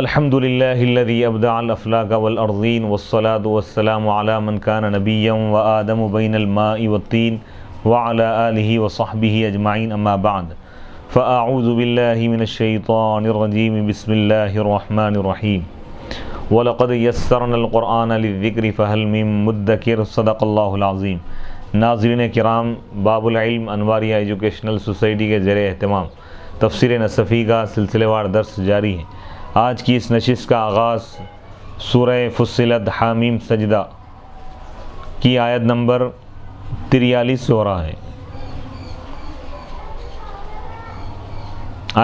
الحمد لله الذي أبدع الأفلاك والأرضين والصلاة والسلام على من كان نبيا وآدم بين الماء والطين وعلى آله وصحبه أجمعين أما بعد فأعوذ بالله من الشيطان الرجيم بسم الله الرحمن الرحيم وَلَقَدْ يَسَّرْنَا الْقُرْآنَ لِلذِّكْرِ فَهَلْ مِن مُدَّكِرٍ صدق اللہ العظیم۔ ناظرین کرام، باب العلم انواریہ ایجوکیشنل سوسائٹی کے زیر اہتمام تفسیر نصفی کا سلسلے وار درس جاری ہے۔ آج کی اس نشست کا آغاز سورہ فصلت حامیم سجدہ کی آیت نمبر 43 سے ہو رہا ہے۔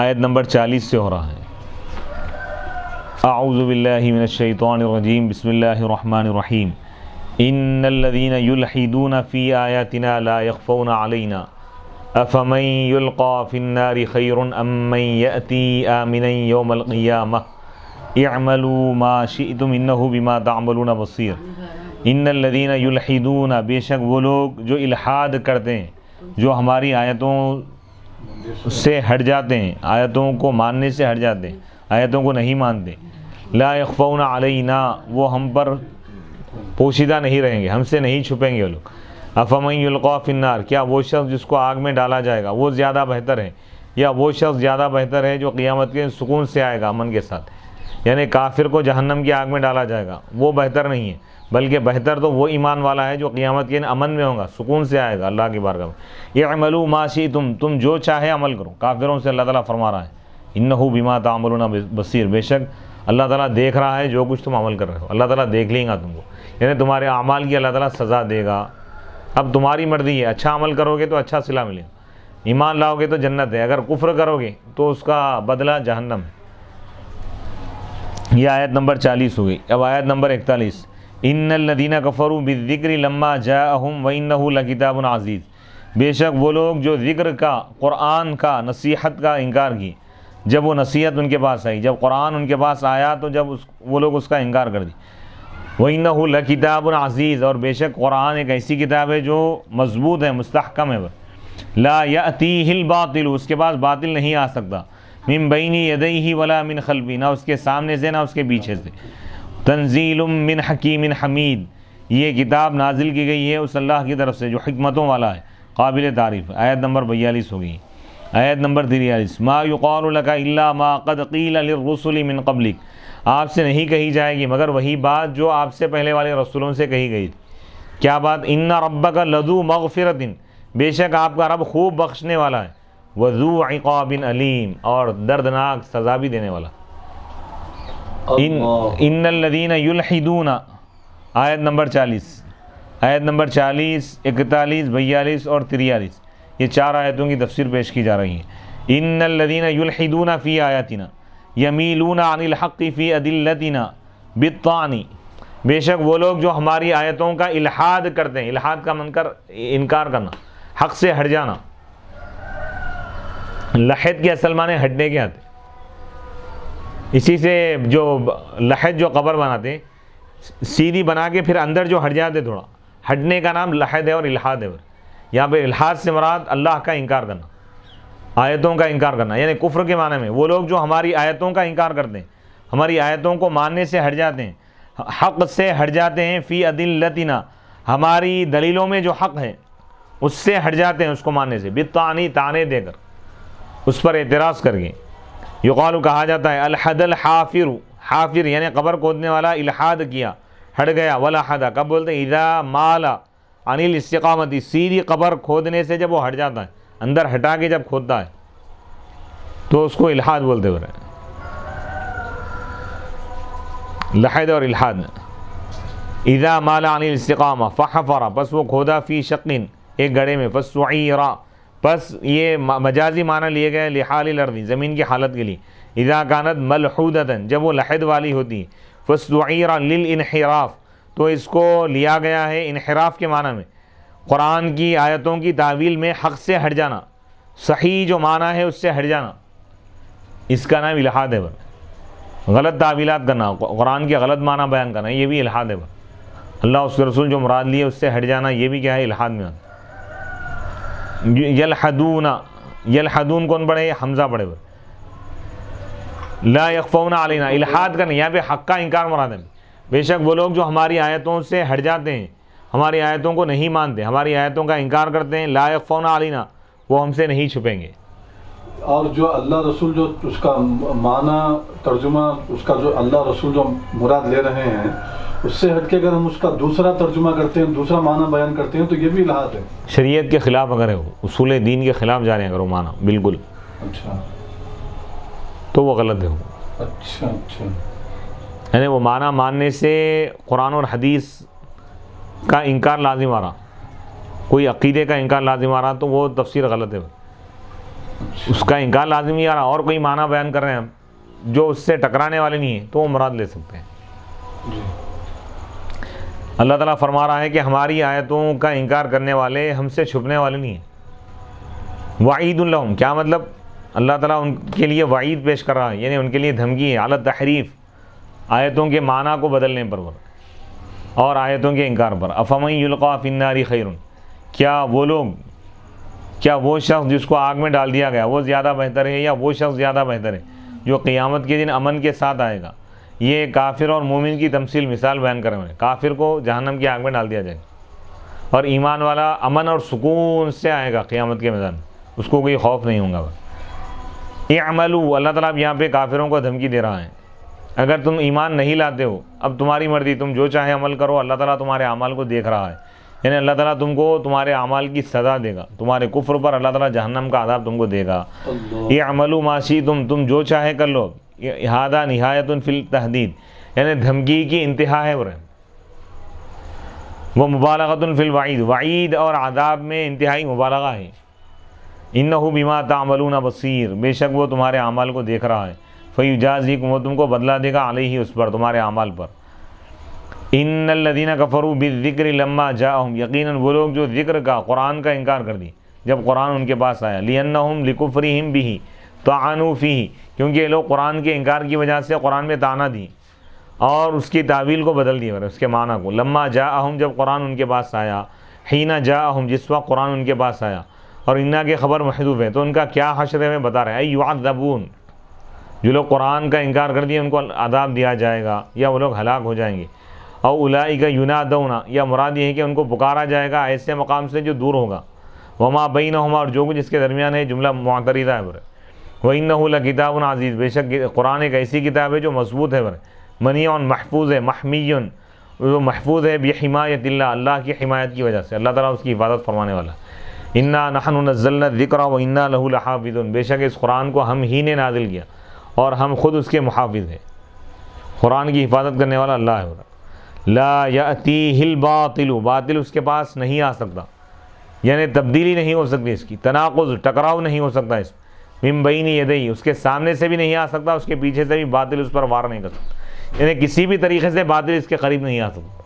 آیت نمبر 40 سے ہو رہا ہے۔ اعوذ باللہ من الشیطان الرجیم بسم اللہ الرحمن الرحیم ان الذین یلحدون فی آیاتنا لا یخفون علینا افمن یلقى فی النار خیر ام من یأتی آمنا یوم القیامہ اعملوا ما شئتم انہ بما تعملون بصیر۔ ان الذین یلحدون، بے شک وہ لوگ جو الحاد کرتے ہیں، جو ہماری آیتوں سے ہٹ جاتے ہیں، آیتوں کو ماننے سے ہٹ جاتے ہیں، آیتوں کو نہیں مانتے، لا یخفون علینا، وہ ہم پر پوشیدہ نہیں رہیں گے، ہم سے نہیں چھپیں گے وہ لوگ۔ افمن یلقی فی النار، کیا وہ شخص جس کو آگ میں ڈالا جائے گا وہ زیادہ بہتر ہے، یا وہ شخص زیادہ بہتر ہے جو قیامت کے سکون سے آئے گا، امن کے ساتھ؟ یعنی کافر کو جہنم کی آگ میں ڈالا جائے گا، وہ بہتر نہیں ہے، بلکہ بہتر تو وہ ایمان والا ہے جو قیامت کے امن میں ہوگا، سکون سے آئے گا اللہ کی بارگاہ میں۔ اعملوا ما شئتم، تم جو چاہے عمل کرو۔ کافروں سے اللہ تعالیٰ فرما رہا ہے انہ بما تعملون بصیر، بے شک اللہ تعالیٰ دیکھ رہا ہے جو کچھ تم عمل کر رہے ہو، اللہ تعالیٰ دیکھ لیں گا تم کو، یعنی تمہارے اعمال کی اللہ تعالیٰ سزا دے گا۔ اب تمہاری مرضی ہے، اچھا عمل کرو گے تو اچھا صلہ ملے گا، ایمان لاؤ گے تو جنت ہے، اگر کفر کرو گے تو اس کا بدلہ جہنم ہے۔ یہ آیت نمبر 40 ہو گئی۔ اب آیت نمبر 41 ان الذین کفروا بالذکر لما جاءہم وانہ لکتاب عزیز، بے شک وہ لوگ جو ذکر کا، قرآن کا، نصیحت کا انکار کی، جب وہ نصیحت ان کے پاس آئی، جب قرآن ان کے پاس آیا تو جب وہ لوگ اس کا انکار کر دی۔ وَإِنَّهُ لَكِتَابٌ عَزِيزٌ، اور بے شک قرآن ایک ایسی کتاب ہے جو مضبوط ہے، مستحکم ہے، لا يأتیہ الباطل، اس کے پاس باطل نہیں آ سکتا، من بین یدیہ ولا من خلفہ، نہ اس کے سامنے سے نہ اس کے پیچھے سے، تنزیل من حکیم حمید، یہ کتاب نازل کی گئی ہے اس اللہ کی طرف سے جو حکمتوں والا ہے، قابل تعریف۔ آیت نمبر 42 ہو گئی۔ آیت نمبر 43 ما یقال لک الا ما قد قیل للرسل من قبلک، آپ سے نہیں کہی جائے گی مگر وہی بات جو آپ سے پہلے والے رسولوں سے کہی گئی تھی۔ کیا بات؟ ان ربک لذو مغفرۃ، بے شک آپ کا رب خوب بخشنے والا ہے، وذو عقاب علیم، اور دردناک سزا بھی دینے والا۔ ان الذین یلحدون، آیت نمبر 40، آیت نمبر 40، 41، 42 اور 43، یہ چار آیتوں کی تفسیر پیش کی جا رہی ہے۔ ان الذین یلحدون فی آیاتنا یمیلون عن الحق فی ادلتنا بالطعن، بے شک وہ لوگ جو ہماری آیتوں کا الحاد کرتے ہیں، الحاد کا انکار کرنا، حق سے ہٹ جانا۔ لحد کے اصل معنی ہٹنے کے آتے، اسی سے جو لحد جو قبر بناتے ہیں سیدھی بنا کے پھر اندر جو ہٹ جاتے تھوڑا، ہٹنے کا نام لحد ہے اور الحاد ہے۔ یہاں پہ الحاد سے مراد اللہ کا انکار کرنا، آیتوں کا انکار کرنا، یعنی کفر کے معنی میں وہ لوگ جو ہماری آیتوں کا انکار کرتے ہیں، ہماری آیتوں کو ماننے سے ہٹ جاتے ہیں، حق سے ہٹ جاتے ہیں، فی ادلتنا، ہماری دلیلوں میں جو حق ہے اس سے ہٹ جاتے ہیں، اس کو ماننے سے، بالطعن، طعنے دے کر، اس پر اعتراض کر کے۔ یقال، کہا جاتا ہے، الحد الحافر، حافر یعنی قبر کھودنے والا الحاد کیا، ہٹ گیا، ولحد، کب بولتے ہیں؟ اذا مال عن الاستقامت، سیدھی قبر کھودنے سے جب وہ ہٹ جاتا ہے، اندر ہٹا کے جب کھودتا ہے تو اس کو الحاد بولتے ہوئے، لحد اور الحاد۔ اذا مال عن الاستقامہ فحفر، پس وہ کھودا، فی شقن، ایک گڑھے میں، فسعیر، پس یہ مجازی معنی لیے گئے، لحال الارض، زمین کی حالت کے لیے، اذا کانت ملحودۃ، جب وہ لحد والی ہوتی، فسعیر للانحراف، تو اس کو لیا گیا ہے انحراف کے معنی میں، قرآن کی آیتوں کی تعویل میں حق سے ہٹ جانا، صحیح جو معنی ہے اس سے ہٹ جانا، اس کا نام الحاد ہے۔ غلط تعویلات کرنا، قرآن کے غلط معنی بیان کرنا، یہ بھی الحاد ہے۔ اللہ اس کے رسول جو مراد لیے اس سے ہٹ جانا، یہ بھی کیا ہے؟ الحاد میں آتا۔ یلحدون، یلحدون کون پڑھے؟ حمزہ پڑھے۔ لا یخفون علینا، الحاد کا نہیں، یہاں پہ حق کا انکار مراد ہے۔ بے شک وہ لوگ جو ہماری آیتوں سے ہٹ جاتے ہیں، ہماری آیتوں کو نہیں مانتے، ہماری آیتوں کا انکار کرتے ہیں، لا یخفون علینا، وہ ہم سے نہیں چھپیں گے۔ اور جو اللہ رسول جو اس کا معنی ترجمہ، اس کا جو اللہ رسول جو مراد لے رہے ہیں، اس سے ہٹ کے اگر ہم اس کا دوسرا ترجمہ کرتے ہیں، دوسرا معنی بیان کرتے ہیں، تو یہ بھی الحاد ہے، شریعت کے خلاف اگر ہے، وہ اصول دین کے خلاف جا رہے ہیں اگر وہ معنی بالکل، اچھا تو وہ غلط ہے وہ۔ اچھا اچھا یعنی وہ معنی ماننے سے قرآن اور حدیث کا انکار لازم آ رہا، کوئی عقیدے کا انکار لازم آ رہا، تو وہ تفسیر غلط ہے، اس کا انکار لازم ہی آ رہا، اور کوئی معنی بیان کر رہے ہیں ہم جو اس سے ٹکرانے والے نہیں ہیں، تو وہ مراد لے سکتے ہیں۔ جی اللہ تعالیٰ فرما رہا ہے کہ ہماری آیتوں کا انکار کرنے والے ہم سے چھپنے والے نہیں ہیں۔ وعید لہم، کیا مطلب؟ اللہ تعالیٰ ان کے لیے وعید پیش کر رہا ہے، یعنی ان کے لیے دھمکی ہے، علی تحریف، آیتوں کے معنی کو بدلنے پر اور آیتوں کے انکار پر۔ افمن یلقی فی النار خیر، کیا وہ شخص جس کو آگ میں ڈال دیا گیا وہ زیادہ بہتر ہے، یا وہ شخص زیادہ بہتر ہے جو قیامت کے دن امن کے ساتھ آئے گا؟ یہ کافر اور مومن کی تمثیل، مثال بیان کر رہے ہیں۔ کافر کو جہنم کی آگ میں ڈال دیا جائے گا، اور ایمان والا امن اور سکون سے آئے گا قیامت کے میدان، اس کو کوئی خوف نہیں ہوگا۔ اعملوا، اللہ تعالیٰ اب یہاں پہ کافروں کو دھمکی دے رہا ہے، اگر تم ایمان نہیں لاتے ہو، اب تمہاری مرضی، تم جو چاہے عمل کرو، اللہ تعالیٰ تمہارے اعمال کو دیکھ رہا ہے، یعنی اللہ تعالیٰ تم کو تمہارے اعمال کی سزا دے گا، تمہارے کفر پر اللہ تعالیٰ جہنم کا عذاب تم کو دے گا۔ اعملوا ما شئتم، تم جو چاہے کر لو، ھذا نہایۃ فی التحدید، یعنی دھمکی کی انتہا ہے، وہ مبالغۃ فی الوعید، وعید اور عذاب میں انتہائی مبالغہ ہے۔ انہ بما تعملون بصیر، بے شک وہ تمہارے اعمال کو دیکھ رہا ہے۔ فیجازیکم، وہ تم کو بدلہ دے گا، علیہ، اس پر، تمہارے اعمال پر۔ ان الذین کفروا بالذکر لما جاءہم، یقیناً وہ لوگ جو ذکر کا، قرآن کا انکار کر دی جب قرآن ان کے پاس آیا، لأنہم لکفرہم بہ طعنوا فیہ، کیونکہ یہ لوگ قرآن کے انکار کی وجہ سے قرآن میں طعنہ دی اور اس کی تعویل کو بدل دیا، اس کے معنی کو۔ لما جاءہم، جب قرآن ان کے پاس آیا، حین جاءہم، جس وقت قرآن ان کے پاس آیا، اور انا کے خبر محذوف ہے، تو ان کا کیا حشر ہے میں بتا رہے ہیں، یعذبون، جو لوگ قرآن کا انکار کر دیے ان کو عذاب دیا جائے گا، یا وہ لوگ ہلاک ہو جائیں گے۔ او اولئک ینادون، یا مراد یہ ہے کہ ان کو پکارا جائے گا ایسے مقام سے جو دور ہوگا۔ وما بینہما، اور جو کچھ اس کے درمیان ہے، جملہ معترضہ ہے۔ وانہ لکتاب عزیز، بے شک قرآن ایک ایسی کتاب ہے جو مضبوط ہے، منیع، محفوظ ہے، محمی، وہ محفوظ ہے بحمایت اللہ، اللہ کی حمایت کی وجہ سے، اللہ تعالیٰ اس کی حفاظت فرمانے والا۔ انا نحن نزلنا الذکر وانا لہ لحافظون، بے شک اس قرآن کو ہم ہی نے نازل کیا اور ہم خود اس کے محافظ ہیں، قرآن کی حفاظت کرنے والا اللہ ہے۔ لا یأتیہ الباطل، باطل اس کے پاس نہیں آ سکتا، یعنی تبدیلی نہیں ہو سکتی، اس کی تناقض، ٹکراؤ نہیں ہو سکتا، اس من بین یدیہ، اس کے سامنے سے بھی نہیں آ سکتا، اس کے پیچھے سے بھی باطل اس پر وار نہیں کر سکتا، یعنی کسی بھی طریقے سے باطل اس کے قریب نہیں آ سکتا۔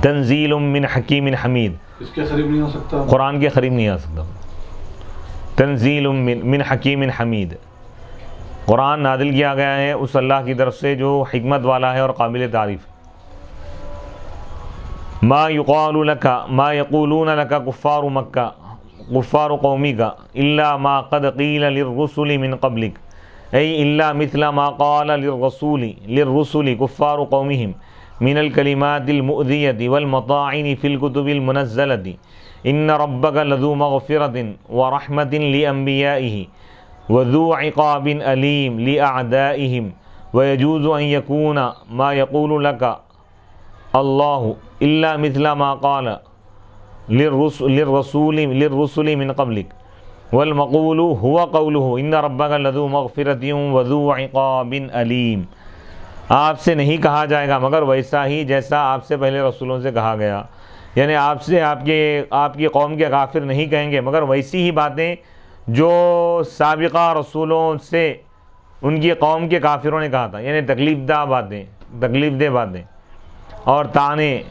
تنزیل من حکیم حمید، اس کے قریب نہیں ہو سکتا، قرآن کے قریب نہیں آ سکتا۔ تنزیل من حکیم حمید، قرآن نازل کیا گیا ہے اس اللہ کی طرف سے جو حکمت والا ہے اور قابل تعریف۔ ما یقال لک، ما یقولون لک کفار مکہ، کفار قومی کا، الا ما قد قیل للرسل من قبلک، ای الا مثل ما قال للرسل کفار قومہم من الکلمات المؤذیۃ والمطاعن فی الکتب المنزلۃ، ان ربک لذو مغفرۃ ورحمۃ لانبیائہ وذو عقاب علیم لأعدائہم، ویجوز ان یکون ما یقول لک اللہ الا مثل ما قال للرسل من قبلک، والمقول هو قولہ ان ربک لذو مغفرۃ وذو عقاب علیم۔ آپ سے نہیں کہا جائے گا مگر ویسا ہی جیسا آپ سے پہلے رسولوں سے کہا گیا، یعنی آپ سے آپ کی قوم کے کافر نہیں کہیں گے مگر ویسی ہی باتیں جو سابقہ رسولوں سے ان کی قوم کے کافروں نے کہا تھا، یعنی تکلیف دہ باتیں اور طعنے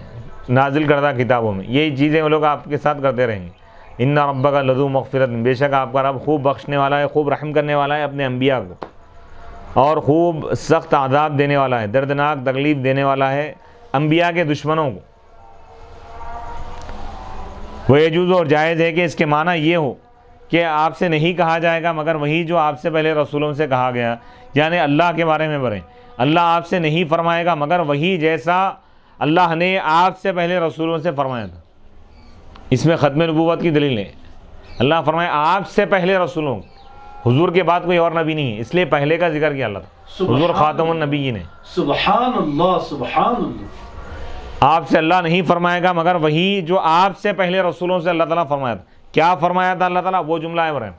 نازل کردہ کتابوں میں، یہی چیزیں وہ لوگ آپ کے ساتھ کرتے رہیں گے۔ ان ربک لذو مغفرۃ، بے شک آپ کا رب خوب بخشنے والا ہے، خوب رحم کرنے والا ہے اپنے انبیاء کو، اور خوب سخت عذاب دینے والا ہے، دردناک تکلیف دینے والا ہے انبیاء کے دشمنوں کو۔ وہ یجوز، اور جائز ہے کہ اس کے معنی یہ ہو کہ آپ سے نہیں کہا جائے گا مگر وہی جو آپ سے پہلے رسولوں سے کہا گیا، یعنی اللہ کے بارے میں پڑھیں، اللہ آپ سے نہیں فرمائے گا مگر وہی جیسا اللہ نے آپ سے پہلے رسولوں سے فرمایا تھا۔ اس میں ختم نبوت کی دلیل ہے۔ اللہ فرمایا آپ سے پہلے رسولوں، حضور کے بعد کوئی اور نبی نہیں ہے، اس لیے پہلے کا ذکر کیا اللہ تعالیٰ، حضور خاتم النبیین ہے۔ سبحان اللہ سبحان اللہ۔ آپ سے اللہ نہیں فرمائے گا مگر وہی جو آپ سے پہلے رسولوں سے اللہ تعالیٰ فرمایا تھا۔ کیا فرمایا تھا اللہ تعالیٰ؟ وہ جملہ ہے برہم،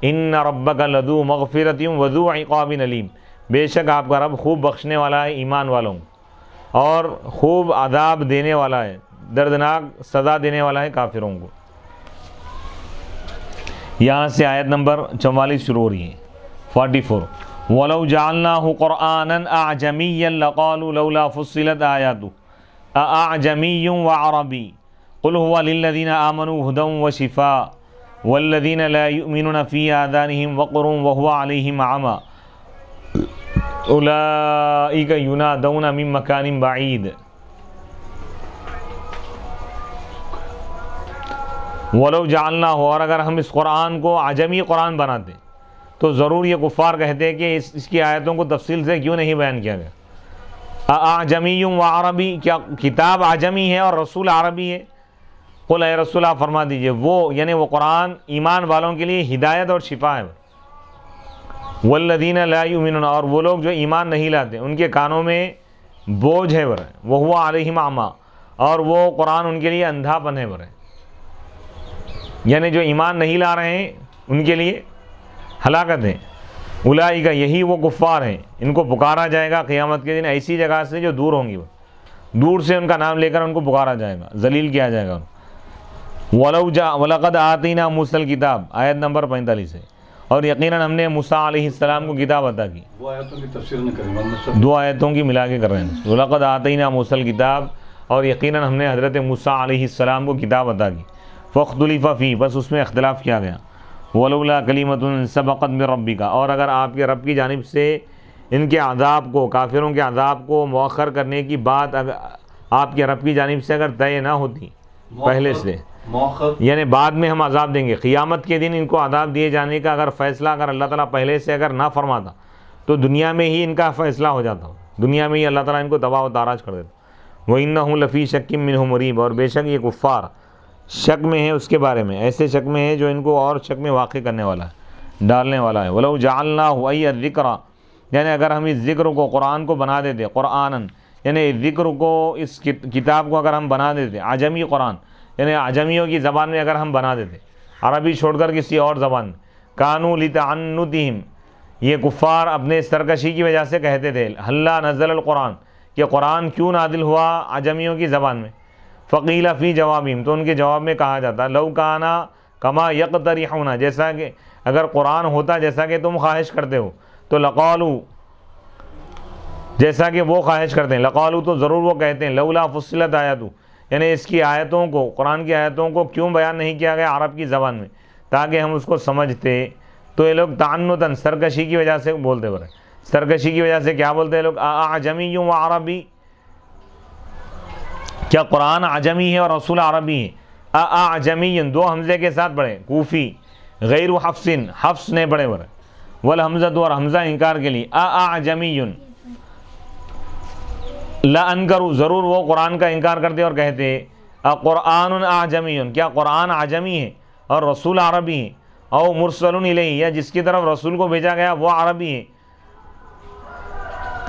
ان ربک لذو مغفرۃ وذو عقاب علیم، بے شک آپ کا رب خوب بخشنے والا ہے ایمان والوں اور خوب عذاب دینے والا ہے، دردناک سزا دینے والا ہے کافروں کو۔ یہاں سے آیت نمبر 44 شروع ہو رہی ہے، 44۔ وَلَوْ جَعَلْنَاهُ قُرْآنًا أَعْجَمِيًّا لَقَالُوا لَوْلَا فُصِّلَتْ آيَاتُهُ أَأَعْجَمِيٌّ وَعَرَبِيٌّ قُلْ هُوَ لِلَّذِينَ آمَنُوا هُدًى وَشِفَاءٌ وَالَّذِينَ لَا يُؤْمِنُونَ فِي آذَانِهِمْ وَقْرٌ وَهُوَ عَلَيْهِمْ عَمًى أُولَٰئِكَ يُنَادَوْنَ مِن مَّكَانٍ بَعِيدٍ۔ وَلَوْ جَعَلْنَاهُ، اور اگر ہم اس قرآن کو عجمی قرآن بناتے تو ضرور یہ کفار کہتے کہ اس کی آیتوں کو تفصیل سے کیوں نہیں بیان کیا گیا۔ اعجمی و عربی، کیا کتاب عجمی ہے اور رسول عربی ہے؟ قل اے رسول آپ فرما دیجئے، وہ یعنی وہ قرآن ایمان والوں کے لیے ہدایت اور شفا ہے۔ والذین لا یؤمنون، اور وہ لوگ جو ایمان نہیں لاتے ان کے کانوں میں بوجھ ہے برے، وہو علیہم اعمی، اور وہ قرآن ان کے لیے اندھا پن ہے برے، یعنی جو ایمان نہیں لا رہے ہیں ان کے لیے ہلاکت ہے۔ اولئک، یہی وہ کفار ہیں، ان کو پکارا جائے گا قیامت کے دن ایسی جگہ سے جو دور ہوں گی، وہ دور سے ان کا نام لے کر ان کو پکارا جائے گا، ذلیل کیا جائے گا۔ وَلَقَدْ آتَيْنَا مُوسَى الْكِتَابَ، آیت نمبر 45 ہے، اور یقیناً ہم نے موسیٰ علیہ السلام کو کتاب عطا کی۔ وہ آیتوں کی تفسیر نہ کریں، دو آیتوں کی ملا کے کر رہے ہیں۔ وَلَقَدْ آتَيْنَا مُوسَى الْكِتَابَ، اور یقیناً ہم نے حضرت موسیٰ علیہ السلام کو کتاب عطا کی۔ فَاخْتُلِفَ فِيهِ، بس اس میں اختلاف کیا گیا۔ وَلَوْلَا كَلِمَةٌ سَبَقَتْ مِن رَبِّكَ، اور اگر آپ کے رب کی جانب سے ان کے عذاب کو، کافروں کے عذاب کو مؤخر کرنے کی بات آپ کے رب کی جانب سے اگر طے نہ ہوتی پہلے سے، یعنی بعد میں ہم عذاب دیں گے، قیامت کے دن ان کو عذاب دیے جانے کا اگر فیصلہ اگر اللہ تعالیٰ پہلے سے اگر نہ فرماتا تو دنیا میں ہی ان کا فیصلہ ہو جاتا، دنیا میں ہی اللہ تعالیٰ ان کو تباہ و تاراج کر دیتا۔ وَإِنَّهُ لَفِي شَكٍّ مِّنْهُ مُرِيبٍ، اور بے شک یہ کفار شک میں ہے اس کے بارے میں، ایسے شک میں ہے جو ان کو اور شک میں واقع کرنے والا ہے، ڈالنے والا ہے۔ وَلَوْ جَعَلْنَاهُ أَيَّ الذِّكْرَ، یعنی اگر ہم اس ذکر کو، قرآن کو بنا دیتے، قرآنًا یعنی ذکر کو، اس کتاب کو اگر ہم بنا دیتے عجمی قرآن، یعنی عجمیوں کی زبان میں اگر ہم بنا دیتے، عربی چھوڑ کر کسی اور زبان میں، کانوا لتعنتہم، یہ کفار اپنے سرکشی کی وجہ سے کہتے تھے، ہلا نزل القرآن، کہ قرآن کیوں نازل ہوا عجمیوں کی زبان میں۔ فقیل فی جوابہم، تو ان کے جواب میں کہا جاتا، لو کانا کما یقترحون، جیسا کہ اگر قرآن ہوتا جیسا کہ تم خواہش کرتے ہو، تو لقالو، جیسا کہ وہ خواہش کرتے ہیں، لقالو تو ضرور وہ کہتے ہیں، لولا فصلت آیاتہ، یعنی اس کی آیتوں کو، قرآن کی آیتوں کو کیوں بیان نہیں کیا گیا عرب کی زبان میں تاکہ ہم اس کو سمجھتے۔ تو یہ لوگ تعنتاً، سرکشی کی وجہ سے بولتے برے، سرکشی کی وجہ سے کیا بولتے ہیں لوگ، اعجمی و عربی، کیا قرآن عجمی ہے اور رسول عربی ہے؟ اعجمی، دو حمزے کے ساتھ پڑھے، کوفی غیر حفص، حفص نے پڑھے برے، والحمزہ، اور حمزہ انکار کے لیے، اعجمی، لَأَنْكَرُوا، ضرور وہ قرآن کا انکار کرتے اور کہتے، قرآن اعجمی، کیا قرآن عجمی ہے اور رسول عربی ہے، او مرسل الیہ، یا جس کی طرف رسول کو بھیجا گیا وہ عربی ہے۔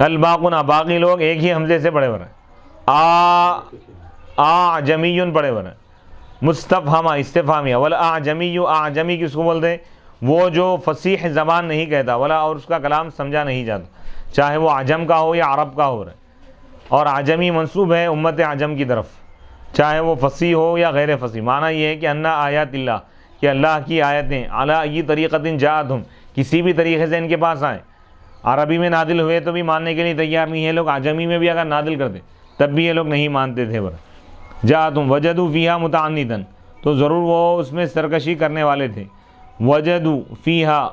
الباقون، باقی لوگ ایک ہی حمزے سے پڑھے ہوئے، اعجمی پڑھے ہوئے، مستفہمہ، استفہامیہ، والاعجمی، اعجمی کس کو بولتے ہیں؟ وہ جو فصیح زبان نہیں کہتا، ولا، اور اس کا کلام سمجھا نہیں جاتا، چاہے وہ عجم کا ہو یا عرب کا ہو رہے، اور عجمی منسوب ہے امت عجم کی طرف، چاہے وہ فصیح ہو یا غیر فصیح۔ معنی یہ ہے کہ انا آیات اللہ، کہ اللہ کی آیتیں، علی ای طریقۃ جاءتہم، کسی بھی طریقے سے ان کے پاس آئیں، عربی میں نازل ہوئے تو بھی ماننے کے لیے تیار نہیں ہے لوگ، عجمی میں بھی اگر نازل کرتے تب بھی یہ لوگ نہیں مانتے تھے۔ جاءتہم وجدوا فیہا متعنتاً، تو ضرور وہ اس میں سرکشی کرنے والے تھے، وجدوا فیہا،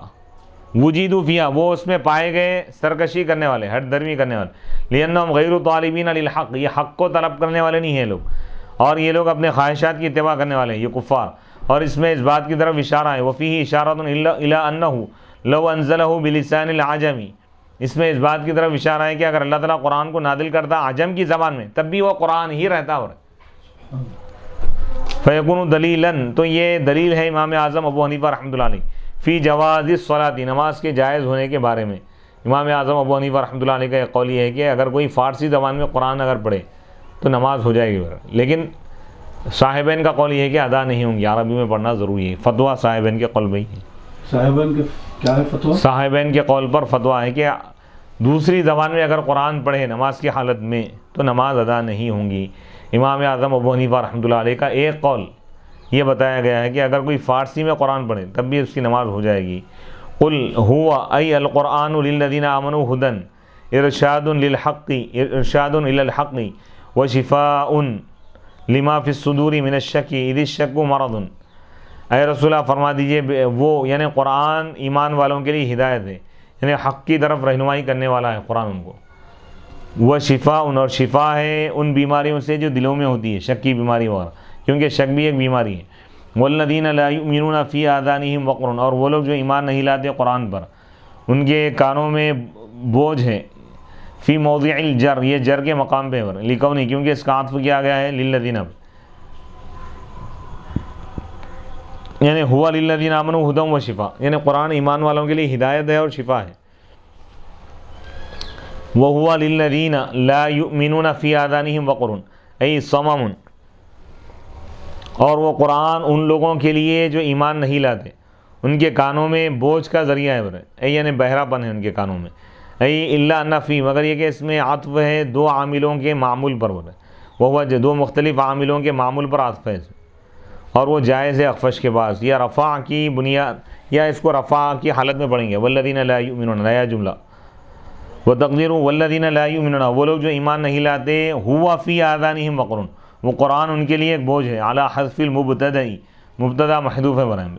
وجیدوا فیہا، وہ اس میں پائے گئے سرکشی کرنے والے، ہٹ درمی کرنے والے، لأنہم غیر طالبین للحق، یہ حق کو طلب کرنے والے نہیں ہیں لوگ، اور یہ لوگ اپنے خواہشات کی اتباع کرنے والے ہیں، یہ کفار۔ اور اس میں اس بات کی طرف اشارہ ہے وفیہ اشارۃ الی انہ لو انزلہ بلسان العجمی، اس میں اس بات کی طرف اشارہ ہے کہ اگر اللہ تعالیٰ قرآن کو نازل کرتا عجم کی زبان میں تب بھی وہ قرآن ہی رہتا، اور فیکون دلیلا، تو یہ دلیل ہے امام اعظم ابو حنیفہ رحمۃ اللہ علیہ فی جواز الصلاۃ، نماز کے جائز ہونے کے بارے میں۔ امام اعظم ابو حنیفہ رحمۃ اللہ علیہ کا ایک قول یہ ہے کہ اگر کوئی فارسی زبان میں قرآن اگر پڑھے تو نماز ہو جائے گی، لیکن صاحبین کا قول یہ ہے کہ ادا نہیں ہوں گی، عربی میں پڑھنا ضروری ہے۔ فتویٰ صاحبین کے قول بھائی، صاحبین کے کیا ہے فتویٰ؟ صاحبین کے قول پر فتویٰ ہے کہ دوسری زبان میں اگر قرآن پڑھے نماز کی حالت میں تو نماز ادا نہیں ہوں گی۔ امام اعظم ابو حنیفہ رحمۃ اللہ علیہ کا ایک قول یہ بتایا گیا ہے کہ اگر کوئی فارسی میں قرآن پڑھے تب بھی اس کی نماز ہو جائے گی۔ قل هو ای القرآن للذین آمنوا ھدی ارشاد للحق ارشاد الی الحق وشفاء لما فی الصدور من الشک اذ الشک مرض، اے رسول اللہ فرما دیجئے وہ یعنی قرآن ایمان والوں کے لیے ہدایت ہے، یعنی حق کی طرف رہنمائی کرنے والا ہے قرآن ان کو، وہ شفاء اور شفا ہے ان بیماریوں سے جو دلوں میں ہوتی ہے، شک کی بیماری وغیرہ، کیونکہ شک بھی ایک بیماری ہے۔ والذین لا یؤمنون فی آذانہم وقر، اور وہ لوگ جو ایمان نہیں لاتے قرآن پر ان کے کانوں میں بوجھ ہے، فی موضع الجر، یہ جر کے مقام پہ لکھو نہیں کیونکہ اس کا عطف کیا گیا ہے للذین، یعنی ہوا للذین آمنوا ھدی و شفا، یعنی قرآن ایمان والوں کے لیے ہدایت ہے اور شفا ہے۔ وَهُوَ لِلَّذِينَ لَا يُؤْمِنُونَ فِي آذَانِهِمْ وَقْرٌ أي صَمَمٌ، اور وہ قرآن ان لوگوں کے لیے جو ایمان نہیں لاتے ان کے کانوں میں بوجھ کا ذریعہ ہے، اے یعنی بہرا پن ہے ان کے کانوں میں، اے الا ان فی، مگر یہ کہ اس میں عطف ہے دو عاملوں کے معمول پر، وہ دو مختلف عاملوں کے معمول پر عطف ہے، اور وہ جائز ہے اخفش کے بعد، یا رفع کی بنیاد، یا اس کو رفع کی حالت میں پڑھیں گے والذین لا یؤمنون، نیا جملہ، وتقدیر والذین لا یؤمنون، وہ لوگ جو ایمان نہیں لاتے، ہوا فی آذانہم وقر، وہ قرآن ان کے لیے ایک بوجھ ہے، علی حذف المبتدأ، مبتدا محذوف ہے برائے میں،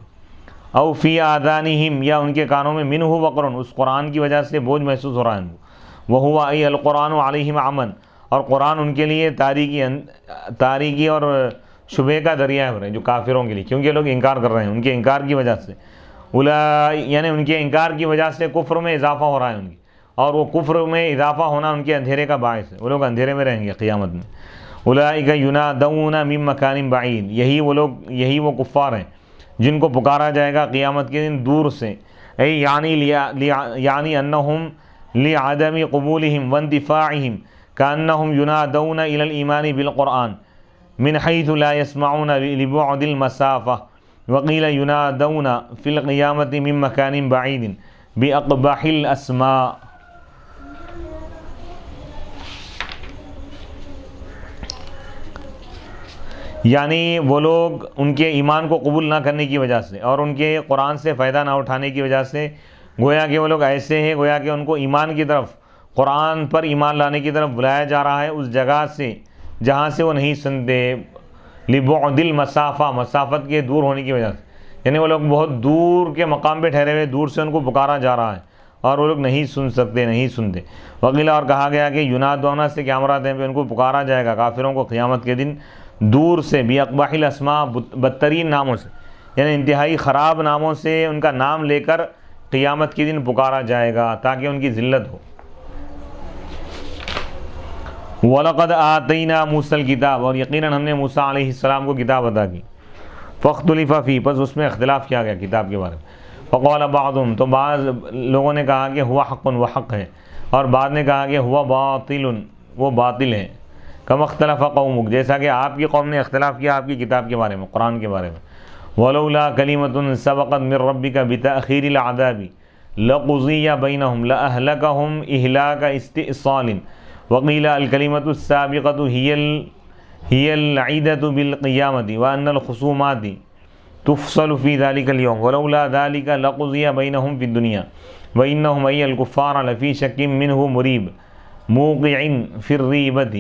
او فی آذانہم، یا ان کے کانوں میں منہ وقر، اس قرآن کی وجہ سے بوجھ محسوس ہو رہا ہے ان کو، وہوا ای القرآن علیہم عمن، اور قرآن ان کے لیے تاریکی اور شبہ کا ذریعہ ہے جو کافروں کے لیے، کیونکہ یہ لوگ انکار کر رہے ہیں، ان کے انکار کی وجہ سے، یعنی ان کے انکار کی وجہ سے کفر میں اضافہ ہو رہا ہے ان کی، اور وہ کفر میں اضافہ ہونا ان کے اندھیرے کا باعث ہے، وہ لوگ اندھیرے میں رہیں گے قیامت میں۔ اولئک ینادون من مکان بعید، یہی وہ کفار ہیں جن کو پکارا جائے گا قیامت کے دن دور سے، یعنی انہم لعدم قبولہم واندفاعہم کانہم ینادون الی الایمان بالقرآن من حیث لا يسمعون لبعد المسافہ، وقیل ینادون فی القیامت من مکان بعید باقبح الاسماء۔ یعنی وہ لوگ ان کے ایمان کو قبول نہ کرنے کی وجہ سے اور ان کے قرآن سے فائدہ نہ اٹھانے کی وجہ سے، گویا کہ وہ لوگ ایسے ہیں گویا کہ ان کو ایمان کی طرف، قرآن پر ایمان لانے کی طرف بلایا جا رہا ہے اس جگہ سے جہاں سے وہ نہیں سنتے، لبعد المسافہ، مسافت کے دور ہونے کی وجہ سے، یعنی وہ لوگ بہت دور کے مقام پہ ٹھہرے ہوئے، دور سے ان کو پکارا جا رہا ہے اور وہ لوگ نہیں سن سکتے، نہیں سنتے۔ وقیلا، اور کہا گیا کہ ینادون سے کیا مراد ہے، ان کو پکارا جائے گا کافروں کو قیامت کے دن دور سے، باقبح الاسماء، بدترین ناموں سے، یعنی انتہائی خراب ناموں سے ان کا نام لے کر قیامت کے دن پکارا جائے گا تاکہ ان کی ذلت ہو۔ وَلَقَدْ آتَيْنَا مُوسَى الْكِتَابَ، اور یقیناً ہم نے موسیٰ علیہ السلام کو کتاب عطا کی، فَاخْتُلِفَ فِيهِ، پس اس میں اختلاف کیا گیا کتاب کے بارے میں، فَقَالَ بَعْضُهُمْ، تو بعض لوگوں نے کہا کہ ہوا حق، وہ حق ہے، اور بعض نے کہا کہ ہوا باطل، وہ باطل ہے، کم اختلف قومک، جیسا کہ آپ کی قوم نے اختلاف کیا آپ کی کتاب کے بارے میں، قرآن کے بارے میں۔ وَلَوْلَا كَلِمَةٌ سَبَقَتْ مِنْ رَبِّكَ بِتَأْخِيرِ الْعَذَابِ لَقُضِيَ بَيْنَهُمْ لَأَهْلَكَهُمْ إِهْلَاكَ اسْتِئْصَالٍ وَقِيلَ الْكَلِمَةُ السَّابِقَةُ هِيَ الْعِيدَةُ بِالْقِيَامَةِ وَأَنَّ الْخُصُومَاتِ تُفْصَلُ فِي ذَلِكَ الْيَوْمِ وَلَوْلَا ذَلِكَ لَقُضِيَ بَيْنَهُمْ فِي الدُّنْيَا وَإِنَّهُمْ أَيَّ الْكُفَّارَ لَفِي شَكٍّ مِّنْهُ مُرِيبٍ مُوقِعٍ فِي الرِّيبَةِ۔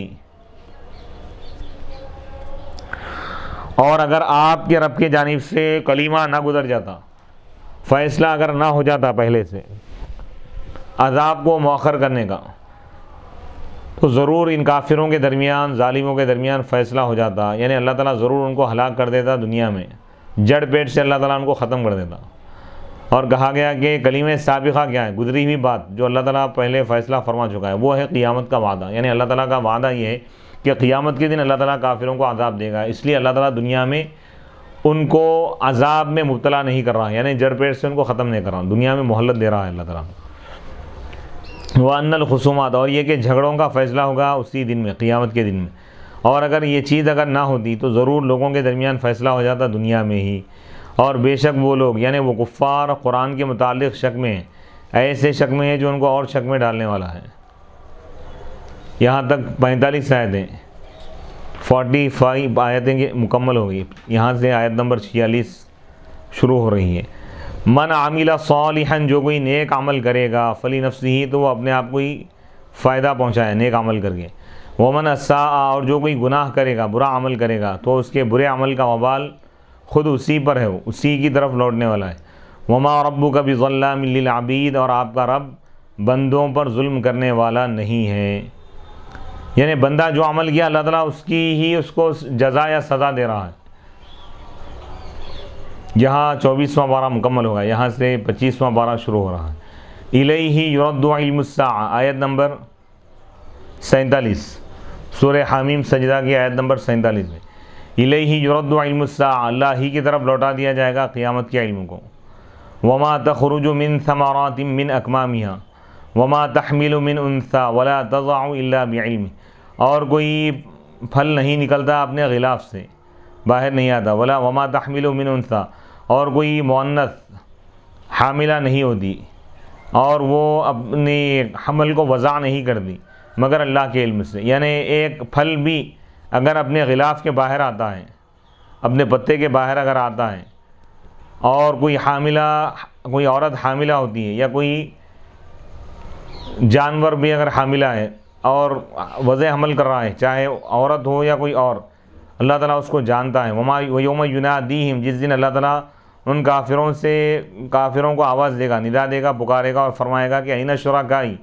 اور اگر آپ کے رب کے جانب سے کلمہ نہ گزر جاتا، فیصلہ اگر نہ ہو جاتا پہلے سے عذاب کو مؤخر کرنے کا، تو ضرور ان کافروں کے درمیان، ظالموں کے درمیان فیصلہ ہو جاتا، یعنی اللہ تعالیٰ ضرور ان کو ہلاک کر دیتا دنیا میں جڑ پیٹ سے اللہ تعالیٰ ان کو ختم کر دیتا. اور کہا گیا کہ کلمہ سابقہ کیا ہے؟ گزری ہوئی بات جو اللہ تعالیٰ پہلے فیصلہ فرما چکا ہے، وہ ہے قیامت کا وعدہ. یعنی اللہ تعالیٰ کا وعدہ یہ ہے کہ قیامت کے دن اللہ تعالیٰ کافروں کو عذاب دے گا. اس لیے اللہ تعالیٰ دنیا میں ان کو عذاب میں مبتلا نہیں کر رہا، یعنی جڑ پیٹ سے ان کو ختم نہیں کر رہا، دنیا میں مہلت دے رہا ہے اللہ تعالیٰ. وَأَنَّ الْخُصُومَاتَ، اور یہ کہ جھگڑوں کا فیصلہ ہوگا اسی دن میں، قیامت کے دن میں. اور اگر یہ چیز اگر نہ ہوتی تو ضرور لوگوں کے درمیان فیصلہ ہو جاتا دنیا میں ہی. اور بے شک وہ لوگ یعنی وہ کفار قرآن کے متعلق شک میں ہیں، ایسے شک میں ہیں جو ان کو اور شک میں ڈالنے والا ہے. یہاں تک 45 آیتیں، 45 آیتیں مکمل ہو گئی. یہاں سے آیت نمبر 46 شروع ہو رہی ہے. من عمل صالحا، جو کوئی نیک عمل کرے گا، فلنفسہ، تو وہ اپنے آپ کو ہی فائدہ پہنچائے نیک عمل کر کے. ومن اساء، اور جو کوئی گناہ کرے گا، برا عمل کرے گا، تو اس کے برے عمل کا وبال خود اسی پر ہے، اسی کی طرف لوٹنے والا ہے. وما ربک بظلام للعبید، اور آپ کا رب بندوں پر ظلم کرنے والا نہیں ہے. یعنی بندہ جو عمل کیا اللہ تعالیٰ اس کی ہی اس کو جزا یا سزا دے رہا ہے. یہاں 24واں پارہ مکمل ہوگا، یہاں سے 25واں پارہ شروع ہو رہا ہے. الیہ یرد علم الساعہ، آیت نمبر 47، سورہ حامیم سجدہ کی آیت نمبر 47 میں. الیہ یرد علم الساعہ، اللہ ہی کی طرف لوٹا دیا جائے گا قیامت کے علم کو. وما تخرج من ثمرات من اکمامہا وما تحمل من انثی ولا تضع الا بعلمہ، اور کوئی پھل نہیں نکلتا اپنے غلاف سے، باہر نہیں آتا. وما تحمل من انثی، اور کوئی مؤنث حاملہ نہیں ہوتی اور وہ اپنی حمل کو وضع نہیں کرتی مگر اللہ کے علم سے. یعنی ایک پھل بھی اگر اپنے غلاف کے باہر آتا ہے، اپنے پتے کے باہر اگر آتا ہے، اور کوئی عورت حاملہ ہوتی ہے، یا کوئی جانور بھی اگر حاملہ ہے اور وضع حمل کر رہا ہے، چاہے عورت ہو یا کوئی اور، اللہ تعالیٰ اس کو جانتا ہے. وَيَوْمَ يُنَادِيهِمْ، جس دن اللہ تعالیٰ ان کافروں کو آواز دے گا، ندا دے گا، پکارے گا اور فرمائے گا کہ اَيْنَ شُرَكَائِي،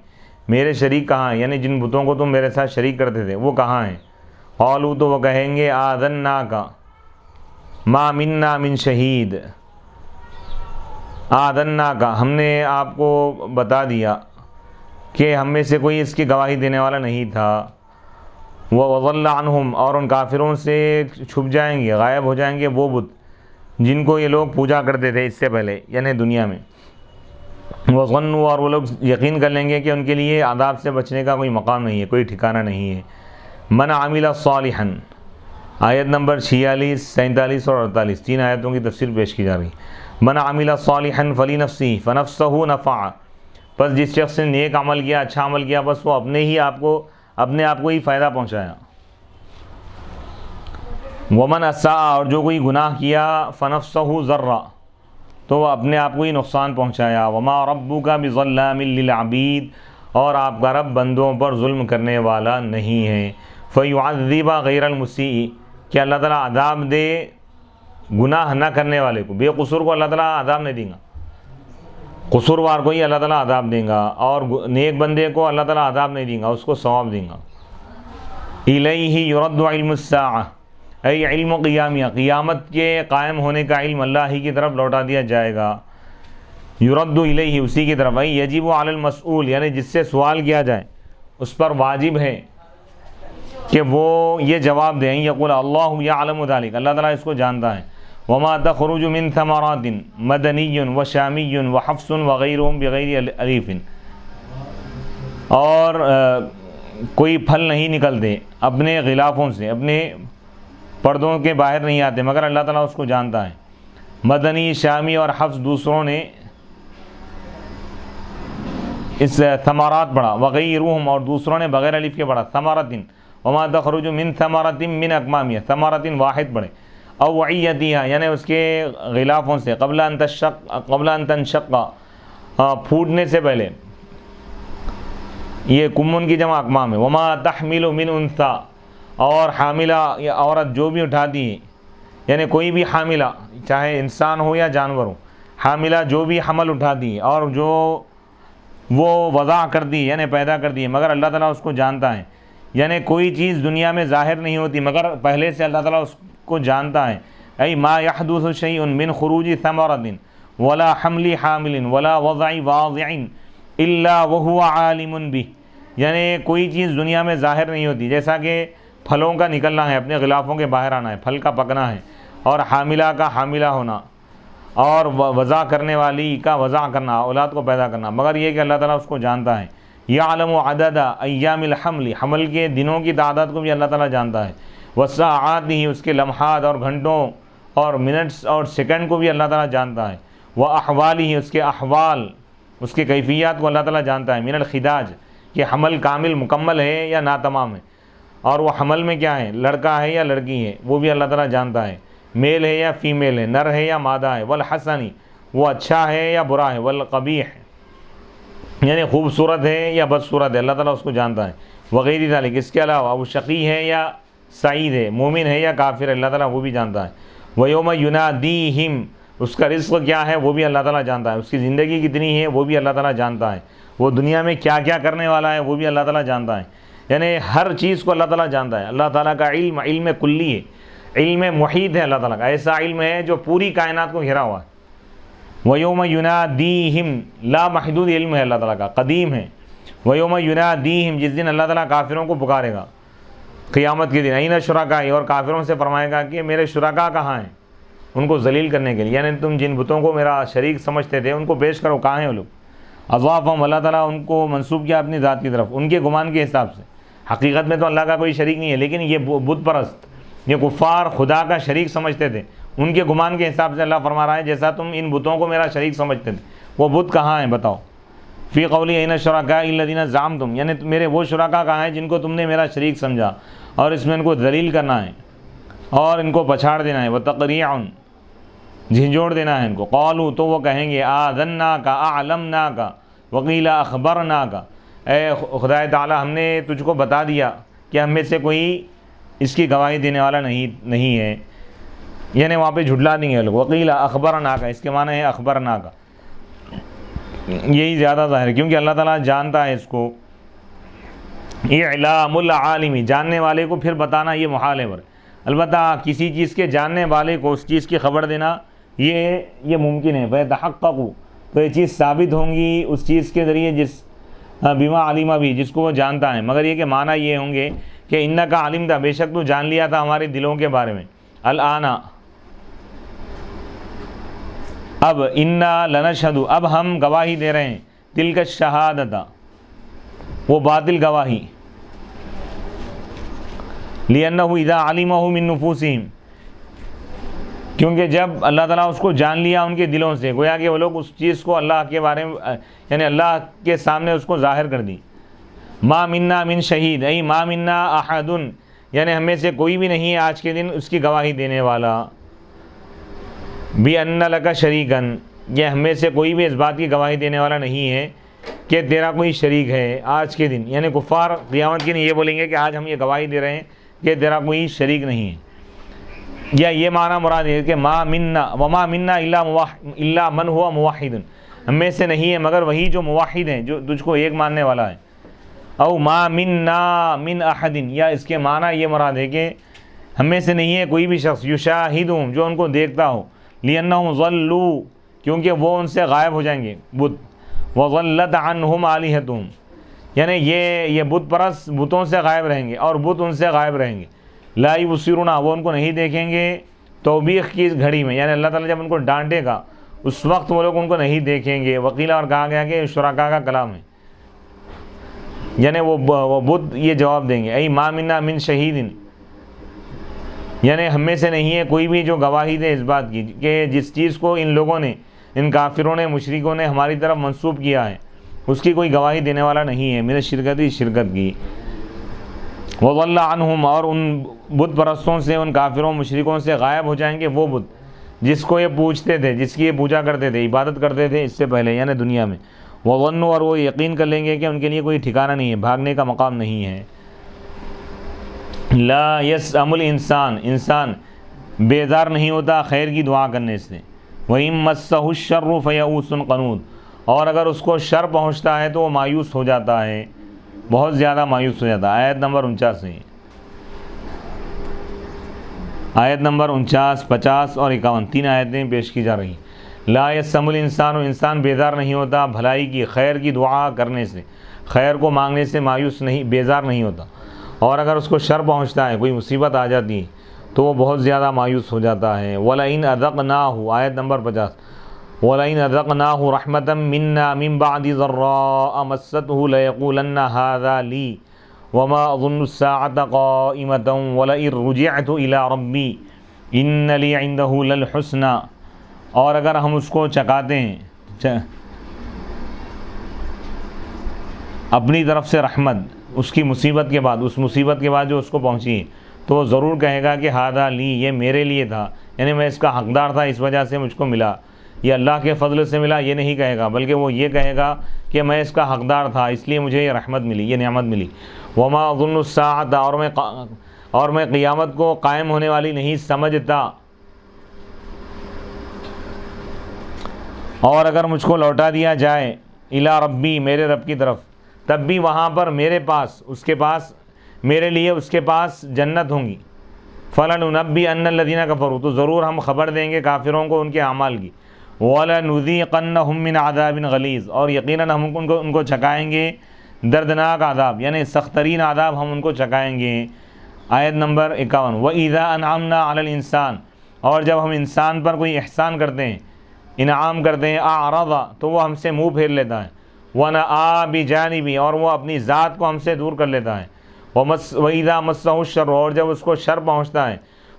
میرے شریک کہاں ہیں؟ یعنی جن بتوں کو تم میرے ساتھ شریک کرتے تھے وہ کہاں ہیں؟ قالوا، تو وہ کہیں گے آذناک ما منا من شہید، آذناک، ہم نے آپ کو بتا دیا کہ ہم میں سے کوئی اس کی گواہی دینے والا نہیں تھا. وَوَضَلَّ عَنْهُمْ، اور ان کافروں سے چھپ جائیں گے، غائب ہو جائیں گے وہ بت جن کو یہ لوگ پوجا کرتے تھے اس سے پہلے، یعنی دنیا میں. وَظَنُّوا، اور وہ لوگ یقین کر لیں گے کہ ان کے لیے عذاب سے بچنے کا کوئی مقام نہیں ہے، کوئی ٹھکانہ نہیں ہے. من عمل صالحا، آیت نمبر 46، 47 اور 48، 3 آیتوں کی تفسیر پیش کی جا رہی. من عمل صالحا فلنفسہ فنفسہ نفع، بس جس شخص نے نیک عمل کیا، اچھا عمل کیا، بس وہ اپنے آپ کو ہی فائدہ پہنچایا. ومن اساء، اور جو کوئی گناہ کیا، فنفسہ ضر، تو وہ اپنے آپ کو ہی نقصان پہنچایا. وما ربک بظلام للعبید، اور آپ کا رب بندوں پر ظلم کرنے والا نہیں ہے. فیعذب غیر المسیء، کہ اللہ تعالیٰ عذاب دے گناہ نہ کرنے والے کو، بے قصور کو اللہ تعالیٰ عذاب نہیں دیں گا، قصوروار کو ہی اللہ تعالیٰ عذاب دیں گا، اور نیک بندے کو اللہ تعالیٰ عذاب نہیں دیں گا، اس کو ثواب دیں گا. الیہ یرد علم الساعہ، ای علم قیامیہ، قیامت کے قائم ہونے کا علم اللہ ہی کی طرف لوٹا دیا جائے گا. یرد الیہ، اسی کی طرف. ای یجب علی المسئول، یعنی جس سے سوال کیا جائے اس پر واجب ہے کہ وہ یہ جواب دیں، یقول اللہ یعلم ذلک، اللہ تعالیٰ اس کو جانتا ہے. وما تخرج من ثمرات مدنی وشامی وحفص وغیرهم بغیر الف، اور کوئی پھل نہیں نکلتے اپنے غلافوں سے، اپنے پردوں کے باہر نہیں آتے مگر اللہ تعالیٰ اس کو جانتا ہے. مدنی، شامی اور حفص دوسروں نے اس ثمرات پڑھا، وغیرهم، اور دوسروں نے بغیر الف کے پڑھا ثمرات. وما تخرج من ثمرات من اکمامیہ، ثمرات واحد پڑھے. او وعیتیہا، یعنی اس کے غلافوں سے، قبل ان تنشق، پھوٹنے سے پہلے. یہ کمن کی جمع اکمام ہے. وما تحمل من انثی، اور حاملہ یا عورت جو بھی اٹھاتی ہے، یعنی کوئی بھی حاملہ چاہے انسان ہو یا جانور ہو، حاملہ جو بھی حمل اٹھاتی ہے اور جو وہ وضع کرتی ہے یعنی پیدا کرتی ہے، مگر اللہ تعالیٰ اس کو جانتا ہے. یعنی کوئی چیز دنیا میں ظاہر نہیں ہوتی مگر پہلے سے اللہ تعالیٰ اس کو جانتا ہے. ای ما یحدث شیء من خروج ثمرۃ ولا حمل حامل ولا وضع واضع الا وهو عالم به، یعنی کوئی چیز دنیا میں ظاہر نہیں ہوتی، جیسا کہ پھلوں کا نکلنا ہے، اپنے غلافوں کے باہر آنا ہے، پھل کا پکنا ہے، اور حاملہ کا حاملہ ہونا، اور وضع کرنے والی کا وضع کرنا، اولاد کو پیدا کرنا، مگر یہ کہ اللہ تعالیٰ اس کو جانتا ہے۔ یعلم عدد ایام الحمل، حمل کے دنوں کی تعداد کو بھی اللہ تعالیٰ جانتا ہے، وساعات ہی، اس کے لمحات اور گھنٹوں اور منٹس اور سیکنڈ کو بھی اللہ تعالیٰ جانتا ہے، واحوال ہی، اس کے احوال، اس کے کیفیات کو اللہ تعالیٰ جانتا ہے، من الخداج، کہ حمل کامل مکمل ہے یا ناتمام ہے، اور وہ حمل میں کیا ہے، لڑکا ہے یا لڑکی ہے، وہ بھی اللہ تعالیٰ جانتا ہے، میل ہے یا فیمیل ہے، نر ہے یا مادہ ہے، والحسنی، وہ اچھا ہے یا برا ہے، والقبیح، یعنی خوبصورت ہے یا بدصورت ہے، اللہ تعالیٰ اس کو جانتا ہے، وغیرہ ذالک، اس کے علاوہ وہ شقی ہے یا سعید ہے، مومن ہے یا کافر ہے، اللہ تعالیٰ وہ بھی جانتا ہے۔ وَيَوْمَ يُنَادِيهِمْ، اس کا رزق کیا ہے وہ بھی اللہ تعالیٰ جانتا ہے، اس کی زندگی کتنی ہے وہ بھی اللہ تعالیٰ جانتا ہے، وہ دنیا میں کیا کیا کرنے والا ہے وہ بھی اللہ تعالیٰ جانتا ہے، یعنی ہر چیز کو اللہ تعالیٰ جانتا ہے۔ اللہ تعالیٰ کا علم علم کلی ہے، علم محیط ہے، اللہ تعالیٰ کا ایسا علم ہے جو پوری کائنات کو گھرا ہوا ہے۔ وَيَوْمَ يُنَادِيهِمْ، لا محدود علم ہے اللہ تعالیٰ کا، قدیم ہے۔ وَيَوْمَ يُنَادِيهِمْ، جس دن اللہ تعالیٰ کافروں کو پکارے گا قیامت کے دن، اَيْنَ شُرَكَائِي، اور کافروں سے فرمائے گا کہ میرے شرکا کہاں ہیں، ان کو ذلیل کرنے کے لیے، یعنی تم جن بتوں کو میرا شریک سمجھتے تھے ان کو پیش کرو، کہاں ہیں وہ لوگ۔ اضافہم، اللہ تعالیٰ ان کو منسوب کیا اپنی ذات کی طرف، ان کے گمان کے حساب سے، حقیقت میں تو اللہ کا کوئی شریک نہیں ہے، لیکن یہ بت پرست، یہ کفار خدا کا شریک سمجھتے تھے، ان کے گمان کے حساب سے اللہ فرما رہا ہے جیسا تم ان بتوں کو میرا شریک سمجھتے تھے، وہ بت کہاں ہیں بتاؤ۔ فی قولی اَيْنَ شُرَكَائِي الَّذِينَ زَعَمْتُمْ، یعنی میرے وہ شرکا کہاں ہیں جن کو تم نے میرا شریک سمجھا، اور اس میں ان کو ذلیل کرنا ہے اور ان کو پچھاڑ دینا ہے، وَتَقْرِيعٌ، جھنجھوڑ دینا ہے ان کو۔ قالوا، تو وہ کہیں گے، آذناک اعلمناک وقیل اخبرناک، اے خدا تعالی ہم نے تجھ کو بتا دیا کہ ہم میں سے کوئی اس کی گواہی دینے والا نہیں ہے، یعنی وہاں پہ جھٹلا دیں گے لوگ۔ وقیل اخبرناک، اس کے معنی ہے اخبرناک، یہی زیادہ ظاہر ہے کیونکہ اللہ تعالیٰ جانتا ہے اس کو۔ اعلام العالمی، جاننے والے کو پھر بتانا یہ محال ہے، البتہ کسی چیز کے جاننے والے کو اس چیز کی خبر دینا یہ ممکن ہے۔ فَيَتَحَقَّقُ، تو یہ چیز ثابت ہوں گی اس چیز کے ذریعے جس بما علمہ بھی، جس کو وہ جانتا ہے، مگر یہ کہ معنی یہ ہوں گے کہ انکا علمت، بے شک تو جان لیا تھا ہمارے دلوں کے بارے میں، الآن، اب، انا لنشہد، اب ہم گواہی دے رہے ہیں، تلک الشہادۃ، وہ باطل گواہی، لأنہ اذا علمہ من نفوسہم، کیونکہ جب اللہ تعالیٰ اس کو جان لیا ان کے دلوں سے، گویا کہ وہ لوگ اس چیز کو اللہ کے بارے میں، یعنی اللہ کے سامنے اس کو ظاہر کر دی۔ ما منا من شہید، ای ما منا احد، یعنی ہم میں سے کوئی بھی نہیں ہے آج کے دن اس کی گواہی دینے والا، بِأَنَّ لَكَ شَرِيكًا، یہ ہم میں سے کوئی بھی اس بات کی گواہی دینے والا نہیں ہے کہ تیرا کوئی شریک ہے آج کے دن، یعنی کفار قیامت کے دن یہ بولیں گے کہ آج ہم یہ گواہی دے رہے ہیں کہ تیرا کوئی شریک نہیں ہے، یا یہ معنی مراد ہے کہ ما منا وما منا الا من هو موحد، ہم میں سے نہیں ہے مگر وہی جو موحد ہیں، جو تجھ کو ایک ماننے والا ہے۔ او ما منا من احد، یا اس کے معنی یہ مراد ہے کہ ہم میں سے نہیں ہے کوئی بھی شخص، یشاہدہم، جو ان کو دیکھتا ہو، لأنہم ضلوا، کیونکہ وہ ان سے غائب ہو جائیں گے بت، وضلت عنہم آلہتہم، یعنی یہ بت پرست بتوں سے غائب رہیں گے اور بت ان سے غائب رہیں گے۔ لا یبصرون، وہ ان کو نہیں دیکھیں گے، توبیخ کی اس گھڑی میں، یعنی اللہ تعالیٰ جب ان کو ڈانٹے گا اس وقت وہ لوگ ان کو نہیں دیکھیں گے۔ وقیلہ، اور کہا گیا کہ شرکا کا کلام ہے، یعنی وہ بت یہ جواب دیں گے، ای ما منا من شہید، یعنی ہم میں سے نہیں ہے کوئی بھی جو گواہی دے اس بات کی کہ جس چیز کو ان لوگوں نے، ان کافروں نے، مشرکوں نے ہماری طرف منسوب کیا ہے اس کی کوئی گواہی دینے والا نہیں ہے، من الشرکت، شرکت کی۔ وضل عنہم، اور ان بت پرستوں سے، ان کافروں مشرکوں سے غائب ہو جائیں گے وہ بت جس کو یہ پوجتے تھے، جس کی یہ پوجا کرتے تھے، عبادت کرتے تھے اس سے پہلے، یعنی دنیا میں۔ وظنوا، اور وہ یقین کر لیں گے کہ ان کے لیے کوئی ٹھکانہ نہیں ہے، بھاگنے کا مقام نہیں ہے۔ لا یسأم الانسان، انسان بیزار نہیں ہوتا خیر کی دعا کرنے سے۔ وَإِن مَسَّهُ الشَّرُّ فَيَئُوسٌ قَنُوطٌ، اور اگر اس کو شر پہنچتا ہے تو وہ مایوس ہو جاتا ہے، بہت زیادہ مایوس ہو جاتا ہے۔ آیت نمبر 49 سے۔ آیت نمبر 49، 50 اور 51 تین آیتیں پیش کی جا رہی ہیں۔ لا یسم الانسان، انسان بیدار نہیں ہوتا بھلائی کی، خیر کی دعا کرنے سے، خیر کو مانگنے سے مایوس نہیں، بیزار نہیں ہوتا، اور اگر اس کو شر پہنچتا ہے، کوئی مصیبت آ جاتی ہے تو وہ بہت زیادہ مایوس ہو جاتا ہے۔ وَلَئِنْ أَذَقْنَاهُ، آیت نمبر 50، وَلَئِنْ أَذَقْنَاهُ رَحْمَةً مِنَّا مِنْ بَعْدِ ضَرَّاءَ مَسَّتْهُ لَيَقُولَنَّ هَذَا لِي وَمَا أَظُنُّ السَّاعَةَ قَائِمَةً وَلَئِنْ رُجِعْتُ إِلَىٰ رَبِّي إِنَّ لِي عِندَهُ لَلْحُسْنَىٰ، اور اگر ہم اس کو چکاتے ہیں اپنی طرف سے رحمت، اس کی مصیبت کے بعد، اس مصیبت کے بعد جو اس کو پہنچی، تو وہ ضرور کہے گا کہ ہادہ لی، یہ میرے لیے تھا، یعنی میں اس کا حقدار تھا، اس وجہ سے مجھ کو ملا، یہ اللہ کے فضل سے ملا، یہ نہیں کہے گا، بلکہ وہ یہ کہے گا کہ میں اس کا حقدار تھا، اس لیے مجھے یہ رحمت ملی، یہ نعمت ملی۔ وما اظن الساعۃ، اور میں قیامت کو قائم ہونے والی نہیں سمجھتا، اور اگر مجھ کو لوٹا دیا جائے الی ربی، میرے رب کی طرف، تب بھی وہاں پر میرے پاس، اس کے پاس، میرے لیے اس کے پاس جنت ہوں گی۔ فَلَنُنَبِّئَنَّ الَّذِينَ كَفَرُوا، تو ضرور ہم خبر دیں گے کافروں کو ان کے اعمال کی۔ وَلَنُذِيقَنَّهُم مِّنْ عَذَابٍ غَلِيظٍ، اور یقیناً ہم ان کو چکائیں گے دردناک عذاب، یعنی سخت ترین عذاب ہم ان کو چکائیں گے۔ آیت نمبر 51، وَإِذَا أَنْعَمْنَا عَلَى الْإِنسَانِ، اور جب ہم انسان پر کوئی احسان کرتے ہیں، انعام کرتے ہیں، اعرض، تو وہ ہم سے منہ پھیر لیتا ہے، وَنَأَىٰ بِجَانِبِهِ، اور وہ اپنی ذات کو ہم سے دور کر لیتا ہے، وَإِذَا مَسَّهُ الشَّرُّ، اور جب اس کو شر پہنچتا ہے،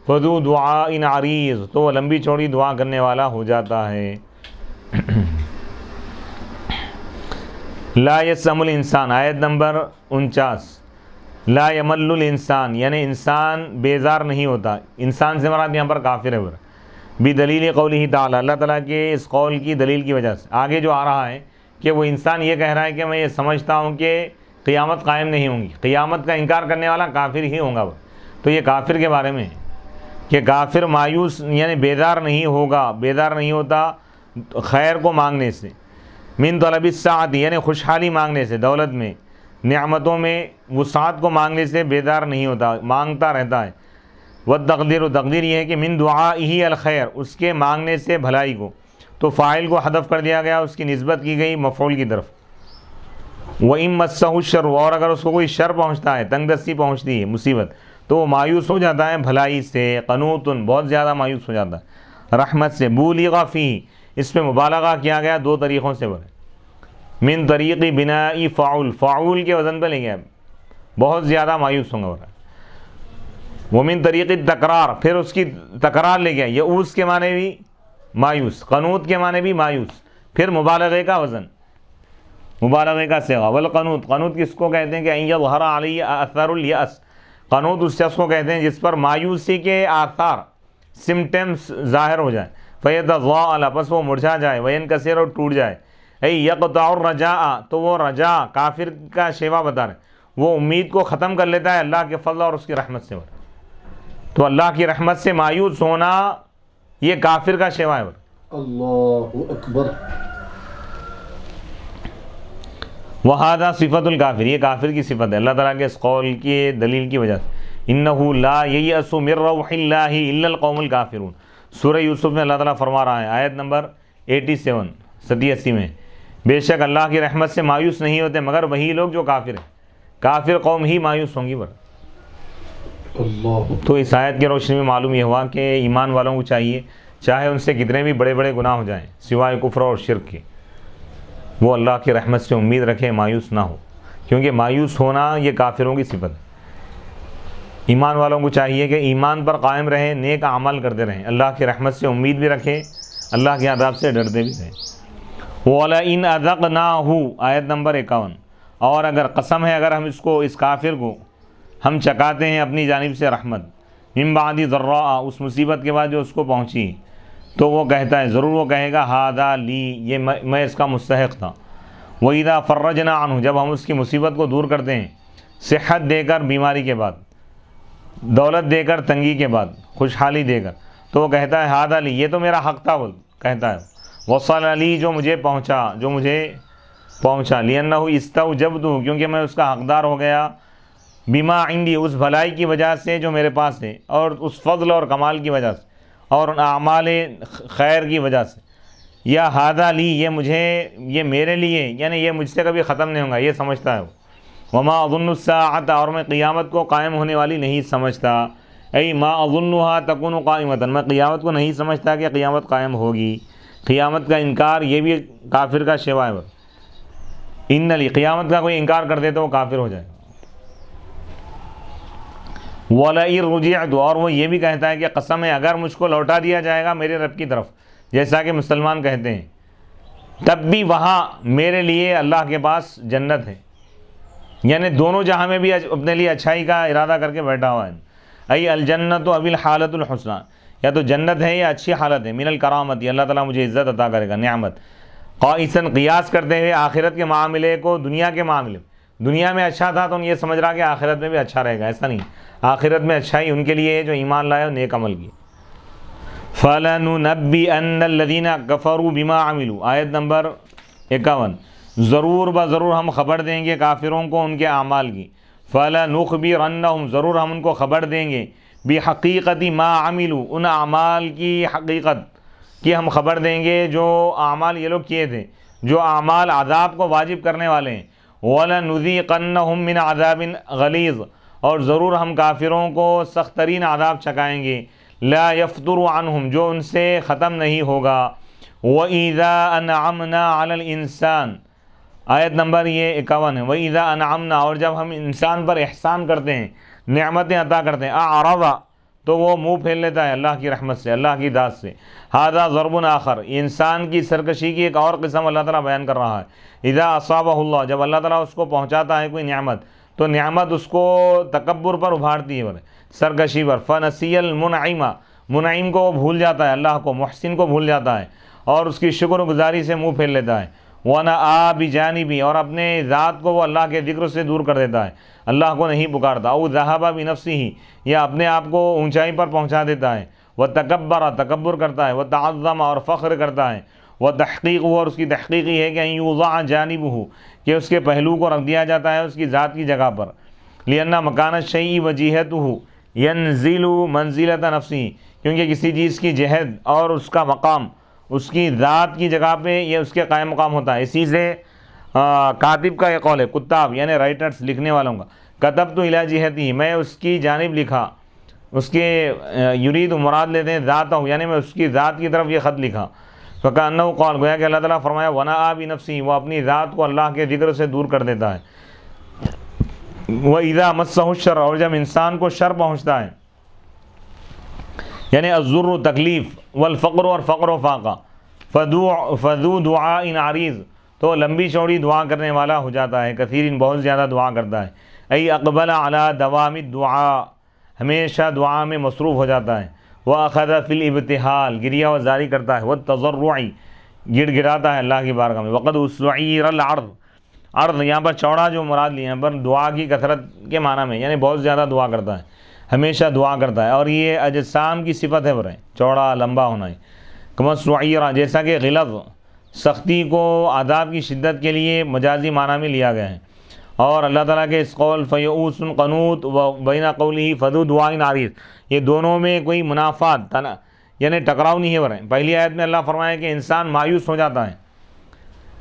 فَذُو دُعَاءٍ عَرِيضٍ، تو وہ لمبی چوڑی دعا کرنے والا ہو جاتا ہے۔ لا یسم الانسان، آیت نمبر 49، لا یمل الانسان، یعنی انسان بیزار نہیں ہوتا، انسان سے مراد یہاں پر کافر ہے، بدلیل قولہ تعالی، اللہ تعالیٰ کے اس قول کی دلیل کی وجہ سے۔ آگے جو آ رہا ہے کہ وہ انسان یہ کہہ رہا ہے کہ میں یہ سمجھتا ہوں کہ قیامت قائم نہیں ہوں گی، قیامت کا انکار کرنے والا کافر ہی ہوگا، تو یہ کافر کے بارے میں ہے کہ کافر مایوس یعنی بیدار نہیں ہوگا، بیدار نہیں ہوتا خیر کو مانگنے سے، من طلب السعۃ، یعنی خوشحالی مانگنے سے، دولت میں، نعمتوں میں، وسعت کو مانگنے سے بیدار نہیں ہوتا، مانگتا رہتا ہے۔ والتقدیر، تقدیر یہ ہے کہ من دعائہ الخیر، اس کے مانگنے سے بھلائی کو، تو فاعل کو حذف کر دیا گیا، اس کی نسبت کی گئی مفعول کی طرف۔ وَإِن مَسَّهُ الشَّرُّ، اور اگر اس کو کوئی شر پہنچتا ہے، تنگ دستی پہنچتی ہے، مصیبت، تو وہ مایوس ہو جاتا ہے بھلائی سے، قنوطن، بہت زیادہ مایوس ہو جاتا ہے رحمت سے۔ بُولِغَ فِیہ، اس پہ مبالغہ کیا گیا دو طریقوں سے، من طریق بنائی فعول، فعول کے وزن پہ لے گیا، بہت زیادہ مایوس ہوں گا۔ ومن طریق تکرار، پھر اس کی تکرار لے گیا، یئوس کے معنی بھی مایوس، قنوط کے معنی بھی مایوس، پھر مبالغے کا وزن، مبالغے کا صیغہ۔ والقنوط، قنوط کس کو کہتے ہیں کہ ان یظہر علی اثر الیأس، قنوط اس شخص کو کہتے ہیں جس پر مایوسی کے آثار، سمٹمز ظاہر ہو جائیں، فیتضاءل، پس وہ مرجھا جائے، وینکسر، اور ٹوٹ جائے، ای یقطع الرجاء، تو وہ رجا، کافر کا شیوا بتا رہے، وہ امید کو ختم کر لیتا ہے اللہ کے فضل اور اس کی رحمت سے۔ تو اللہ کی رحمت سے مایوس ہونا یہ کافر کا شیوا ہے۔ اللہ اکبر۔ وہذا صفت الکافر، یہ کافر کی صفت ہے اللہ تعالیٰ کے اس قول کی دلیل کی وجہ سے۔ انہ لا ییأس من روح اللہ الا القوم الکافرون، سورہ یوسف میں اللہ تعالیٰ فرما رہا ہے، آیت نمبر 87 میں، بے شک اللہ کی رحمت سے مایوس نہیں ہوتے مگر وہی لوگ جو کافر ہیں، کافر قوم ہی مایوس ہوں گی۔ اللہ، تو اس آیت کی روشنی میں معلوم یہ ہوا کہ ایمان والوں کو چاہیے، چاہے ان سے کتنے بھی بڑے بڑے گناہ ہو جائیں سوائے کفر اور شرک کے، وہ اللہ کی رحمت سے امید رکھے، مایوس نہ ہو، کیونکہ مایوس ہونا یہ کافروں کی صفت ہے۔ ایمان والوں کو چاہیے کہ ایمان پر قائم رہیں، نیک اعمال کرتے رہیں، اللہ کی رحمت سے امید بھی رکھیں، اللہ کے عذاب سے ڈرتے بھی رہیں۔ وَلَئِنْ أَذَقْنَاهُ، آیت نمبر 51، اور اگر قسم ہے اگر ہم اس کافر کو ہم چکاتے ہیں اپنی جانب سے رحمت، من بعد ضراء، اس مصیبت کے بعد جو اس کو پہنچی، تو وہ کہتا ہے، ضرور وہ کہے گا ھذا لی، یہ میں اس کا مستحق تھا۔ وَإِذَا فَرَّجْنَا عَنْهُ، جب ہم اس کی مصیبت کو دور کرتے ہیں، صحت دے کر بیماری کے بعد، دولت دے کر تنگی کے بعد، خوشحالی دے کر، تو وہ کہتا ہے ھذا لی، یہ تو میرا حق تھا، وہ کہتا ہے، وصل لی، جو مجھے پہنچا، لِأَنَّهُ اسْتَوْجَبْتُهُ، کیونکہ میں اس کا حقدار ہو گیا، بما عندی، اس بھلائی کی وجہ سے جو میرے پاس ہے، اور اس فضل اور کمال کی وجہ سے، اور ان اعمال خیر کی وجہ سے، یا ہادہ لی، یہ مجھے، یہ میرے لیے، یعنی یہ مجھ سے کبھی ختم نہیں ہوگا، یہ سمجھتا ہے وہ۔ وما اظن الساعۃ، اور میں قیامت کو قائم ہونے والی نہیں سمجھتا، ای ما اظنها تکون قائمۃ، میں قیامت کو نہیں سمجھتا کہ قیامت قائم ہوگی۔ قیامت کا انکار یہ بھی کافر کا شیوا ہے۔ ان علی، قیامت کا کوئی انکار کر دے تو وہ کافر ہو جائے گا۔ وَلَئِن رُجِعْتُ، اور وہ یہ بھی کہتا ہے کہ قسم ہے اگر مجھ کو لوٹا دیا جائے گا میرے رب کی طرف، جیسا کہ مسلمان کہتے ہیں، تب بھی وہاں میرے لیے اللہ کے پاس جنت ہے، یعنی دونوں جہاں میں بھی اپنے لیے اچھائی کا ارادہ کر کے بیٹھا ہوا ہے۔ ای الجنت و ابی الحالۃ الحسنی، یا تو جنت ہے یا اچھی حالت ہے، من الکرامت، اللہ تعالیٰ مجھے عزت عطا کرے گا، نعمت، قائساً، قیاس کرتے ہوئے آخرت کے معاملے کو دنیا کے معاملے میں۔ دنیا میں اچھا تھا تو یہ سمجھ رہا کہ آخرت میں بھی اچھا رہے گا، ایسا نہیں، آخرت میں اچھائی ان کے لیے ہے جو ایمان لائے اور نیک عمل کی۔ فَلَنُنَبِّئَنَّ الَّذِينَ كَفَرُوا بِمَا عَمِلُوا، آیت نمبر 51، ضرور بضرور ہم خبر دیں گے کافروں کو ان کے اعمال کی۔ فَلَنُخْبِرَنَّهُمْ، ضرور ہم ان کو خبر دیں گے، بِحَقِيقَةِ مَا عَمِلُوا، ان اعمال کی حقیقت کی ہم خبر دیں گے جو اعمال یہ لوگ کیے تھے، جو اعمال عذاب کو واجب کرنے والے ہیں۔ وَلَنُذِيقَنَّهُمْ مِنْ عَذَابٍ غَلِيظٍ، اور ضرور ہم کافروں کو سخت ترین عذاب چکائیں گے، لا يفتر عنہم، جو ان سے ختم نہیں ہوگا۔ وَإِذَا أَنْعَمْنَا عَلَى الْإِنسَانِ، آیت نمبر یہ 51 ہے، وَإِذَا أَنْعَمْنَا، اور جب ہم انسان پر احسان کرتے ہیں، نعمتیں عطا کرتے ہیں، أَعْرَضَ، تو وہ منہ پھیر لیتا ہے اللہ کی رحمت سے، اللہ کی ذات سے۔ ھذا ضرب آخر، انسان کی سرکشی کی ایک اور قسم اللہ تعالیٰ بیان کر رہا ہے۔ اذا اصابہ اللہ، جب اللہ تعالیٰ اس کو پہنچاتا ہے کوئی نعمت، تو نعمت اس کو تکبر پر ابھارتی ہے، سرکشی پر۔ فنسی المنعم، منعم کو وہ بھول جاتا ہے، اللہ کو، محسن کو بھول جاتا ہے، اور اس کی شکر گزاری سے منہ پھیر لیتا ہے۔ وَنَأَىٰ بِجَانِبِهِ، اور اپنے ذات کو وہ اللہ کے ذکر سے دور کر دیتا ہے، اللہ کو نہیں پکارتا۔ او ذَهَبَ بِنَفْسِهِ، یا اپنے آپ کو اونچائی پر پہنچا دیتا ہے۔ وَتَكَبَّرَ، تکبر کرتا ہے۔ وَتَعَظَّمَ، اور فخر کرتا ہے۔ وَتَحْقِيقُهُ، اور اس کی تحقیق یہ ہے کہ أَن يُوضَعَ جَانِبُهُ، کہ اس کے پہلو کو رکھ دیا جاتا ہے اس کی ذات کی جگہ پر۔ لِأَنَّ مَكَانَ الشَّيْءِ وَجِهَتُهُ يَنزِلُ مَنزِلَةَ نَفْسِهِ، کیونکہ کسی چیز کی جہت اور اس کا مقام اس کی ذات کی جگہ پہ یہ اس کے قائم مقام ہوتا ہے۔ اسی سے کاتب کا یہ قول ہے، کتاب یعنی رائٹرز، لکھنے والوں کا، کتبت الی جہتی، میں اس کی جانب لکھا، اس کے یرید مراد لیتے ہیں ذاتہ، یعنی میں اس کی ذات کی طرف یہ خط لکھا۔ فکأنہ قال، گویا کہ اللہ تعالیٰ فرمایا ونأى بنفسہ، وہ اپنی ذات کو اللہ کے ذکر سے دور کر دیتا ہے۔ وإذا مسہ الشر، اور جب انسان کو شر پہنچتا ہے، یعنی الضر، تکلیف، والفقر، اور فقر و فاقہ، فذو دعاء عریض، تو لمبی چوڑی دعا کرنے والا ہو جاتا ہے، کثیر، بہت زیادہ دعا کرتا ہے۔ ای اقبل علی دوام الدعاء، ہمیشہ دعا میں مصروف ہو جاتا ہے۔ واخذ فی الابتحال، گریہ وزاری کرتا ہے۔ والتضرع، گڑ گڑاتا ہے اللہ کی بارگاہ میں۔ وقد اسعیر العرض، عرض یہاں پر چوڑا جو مراد لیا ہے، پر دعا کی کثرت کے معنی میں، یعنی بہت زیادہ دعا کرتا ہے، ہمیشہ دعا کرتا ہے، اور یہ اجسام کی صفت ہے، برے چوڑا لمبا ہونا ہے۔ کما سعیرہ، جیسا کہ غلظ، سختی کو عذاب کی شدت کے لیے مجازی معنی میں لیا گیا ہے۔ اور اللہ تعالیٰ کے اس قول فیئوس قنوط و بین قولہ فذو دعاء عریض، یہ دونوں میں کوئی منافات یعنی ٹکراؤ نہیں ہے، برے پہلی آیت میں اللہ فرمایا کہ انسان مایوس ہو جاتا ہے،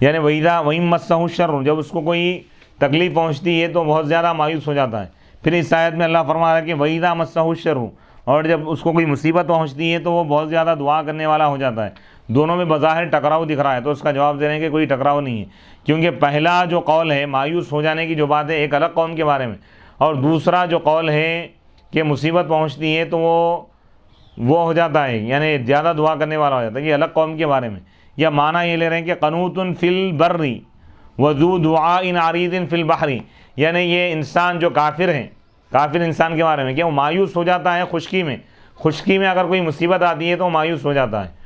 یعنی وَإِذَا مَسَّهُ الشَّرُّ، جب اس کو کوئی تکلیف پہنچتی ہے تو بہت زیادہ مایوس ہو جاتا ہے۔ پھر اس آیت میں اللہ فرما رہا ہے کہ وَإِذَا مَسَّهُ الشَّرُّ، اور جب اس کو کوئی مصیبت پہنچتی ہے تو وہ بہت زیادہ دعا کرنے والا ہو جاتا ہے۔ دونوں میں بظاہر ٹکراؤ دکھ رہا ہے، تو اس کا جواب دے رہے ہیں کہ کوئی ٹکراؤ نہیں ہے، کیونکہ پہلا جو قول ہے مایوس ہو جانے کی جو بات ہے ایک الگ قوم کے بارے میں، اور دوسرا جو قول ہے کہ مصیبت پہنچتی ہے تو وہ ہو جاتا ہے، یعنی زیادہ دعا کرنے والا ہو جاتا ہے، یہ الگ قوم کے بارے میں۔ یا معنی یہ لے رہے ہیں کہ قنوط فی البر وذو دعاء عریض فی البحر، یعنی یہ انسان جو کافر ہیں، کافر انسان کے بارے میں کہ وہ مایوس ہو جاتا ہے خشکی میں اگر کوئی مصیبت آتی ہے تو مایوس ہو جاتا ہے،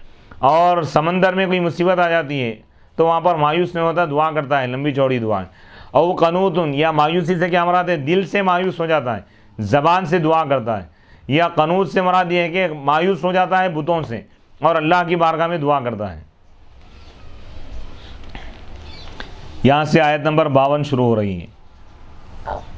اور سمندر میں کوئی مصیبت آ جاتی ہے تو وہاں پر مایوس نہیں ہوتا، دعا کرتا ہے، لمبی چوڑی دعا۔ اور قنوط، یا مایوسی سے کیا مراد ہے، دل سے مایوس ہو جاتا ہے، زبان سے دعا کرتا ہے۔ یا قنوط سے مراد یہ ہے کہ مایوس ہو جاتا ہے بتوں سے اور اللہ کی بارگاہ میں دعا کرتا ہے۔ یہاں سے آیت نمبر 52 شروع ہو رہی ہے۔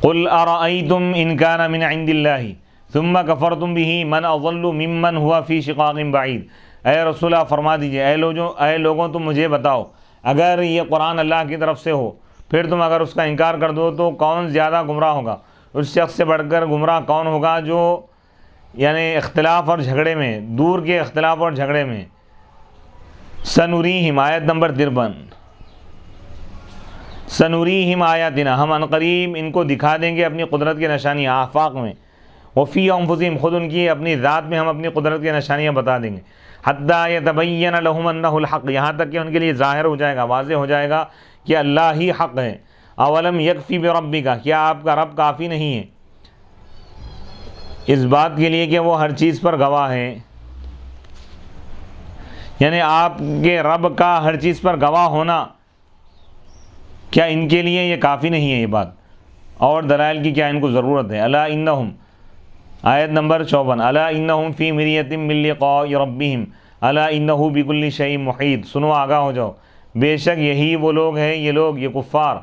قل ارأيتم ان كان من عند الله ثم كفرتم به من اضل ممن هو في شقاق بعید. اے رسول اللہ فرما دیجئے اے لوگوں تم مجھے بتاؤ اگر یہ قرآن اللہ کی طرف سے ہو پھر تم اگر اس کا انکار کر دو تو کون زیادہ گمراہ ہوگا، اس شخص سے بڑھ کر گمراہ کون ہوگا جو یعنی اختلاف اور جھگڑے میں، دور کے اختلاف اور جھگڑے میں. سنوریہم آیت نمبر 53. سنوریہم آیاتنا، ہم عنقریب ان کو دکھا دیں گے اپنی قدرت کی نشانیاں آفاق میں. وفی انفسہم، خود ان کی اپنی ذات میں ہم اپنی قدرت کی نشانیاں بتا دیں گے. حتی یتبین لہم انہ الحق، یہاں تک کہ ان کے لیے ظاہر ہو جائے گا، واضح ہو جائے گا کہ اللہ ہی حق ہے. اولم یکفی بربک، کیا آپ کا رب کافی نہیں ہے اس بات کے لیے کہ وہ ہر چیز پر گواہ ہے، یعنی آپ کے رب کا ہر چیز پر گواہ ہونا کیا ان کے لیے یہ کافی نہیں ہے یہ بات، اور دلائل کی کیا ان کو ضرورت ہے. الا انہم آیت نمبر 54. الا انہم فی مریۃ من لقاء ربہم الا انہ بکل شیء محیط. سنو آگاہ ہو جاؤ، بے شک یہی وہ لوگ ہیں، یہ کفار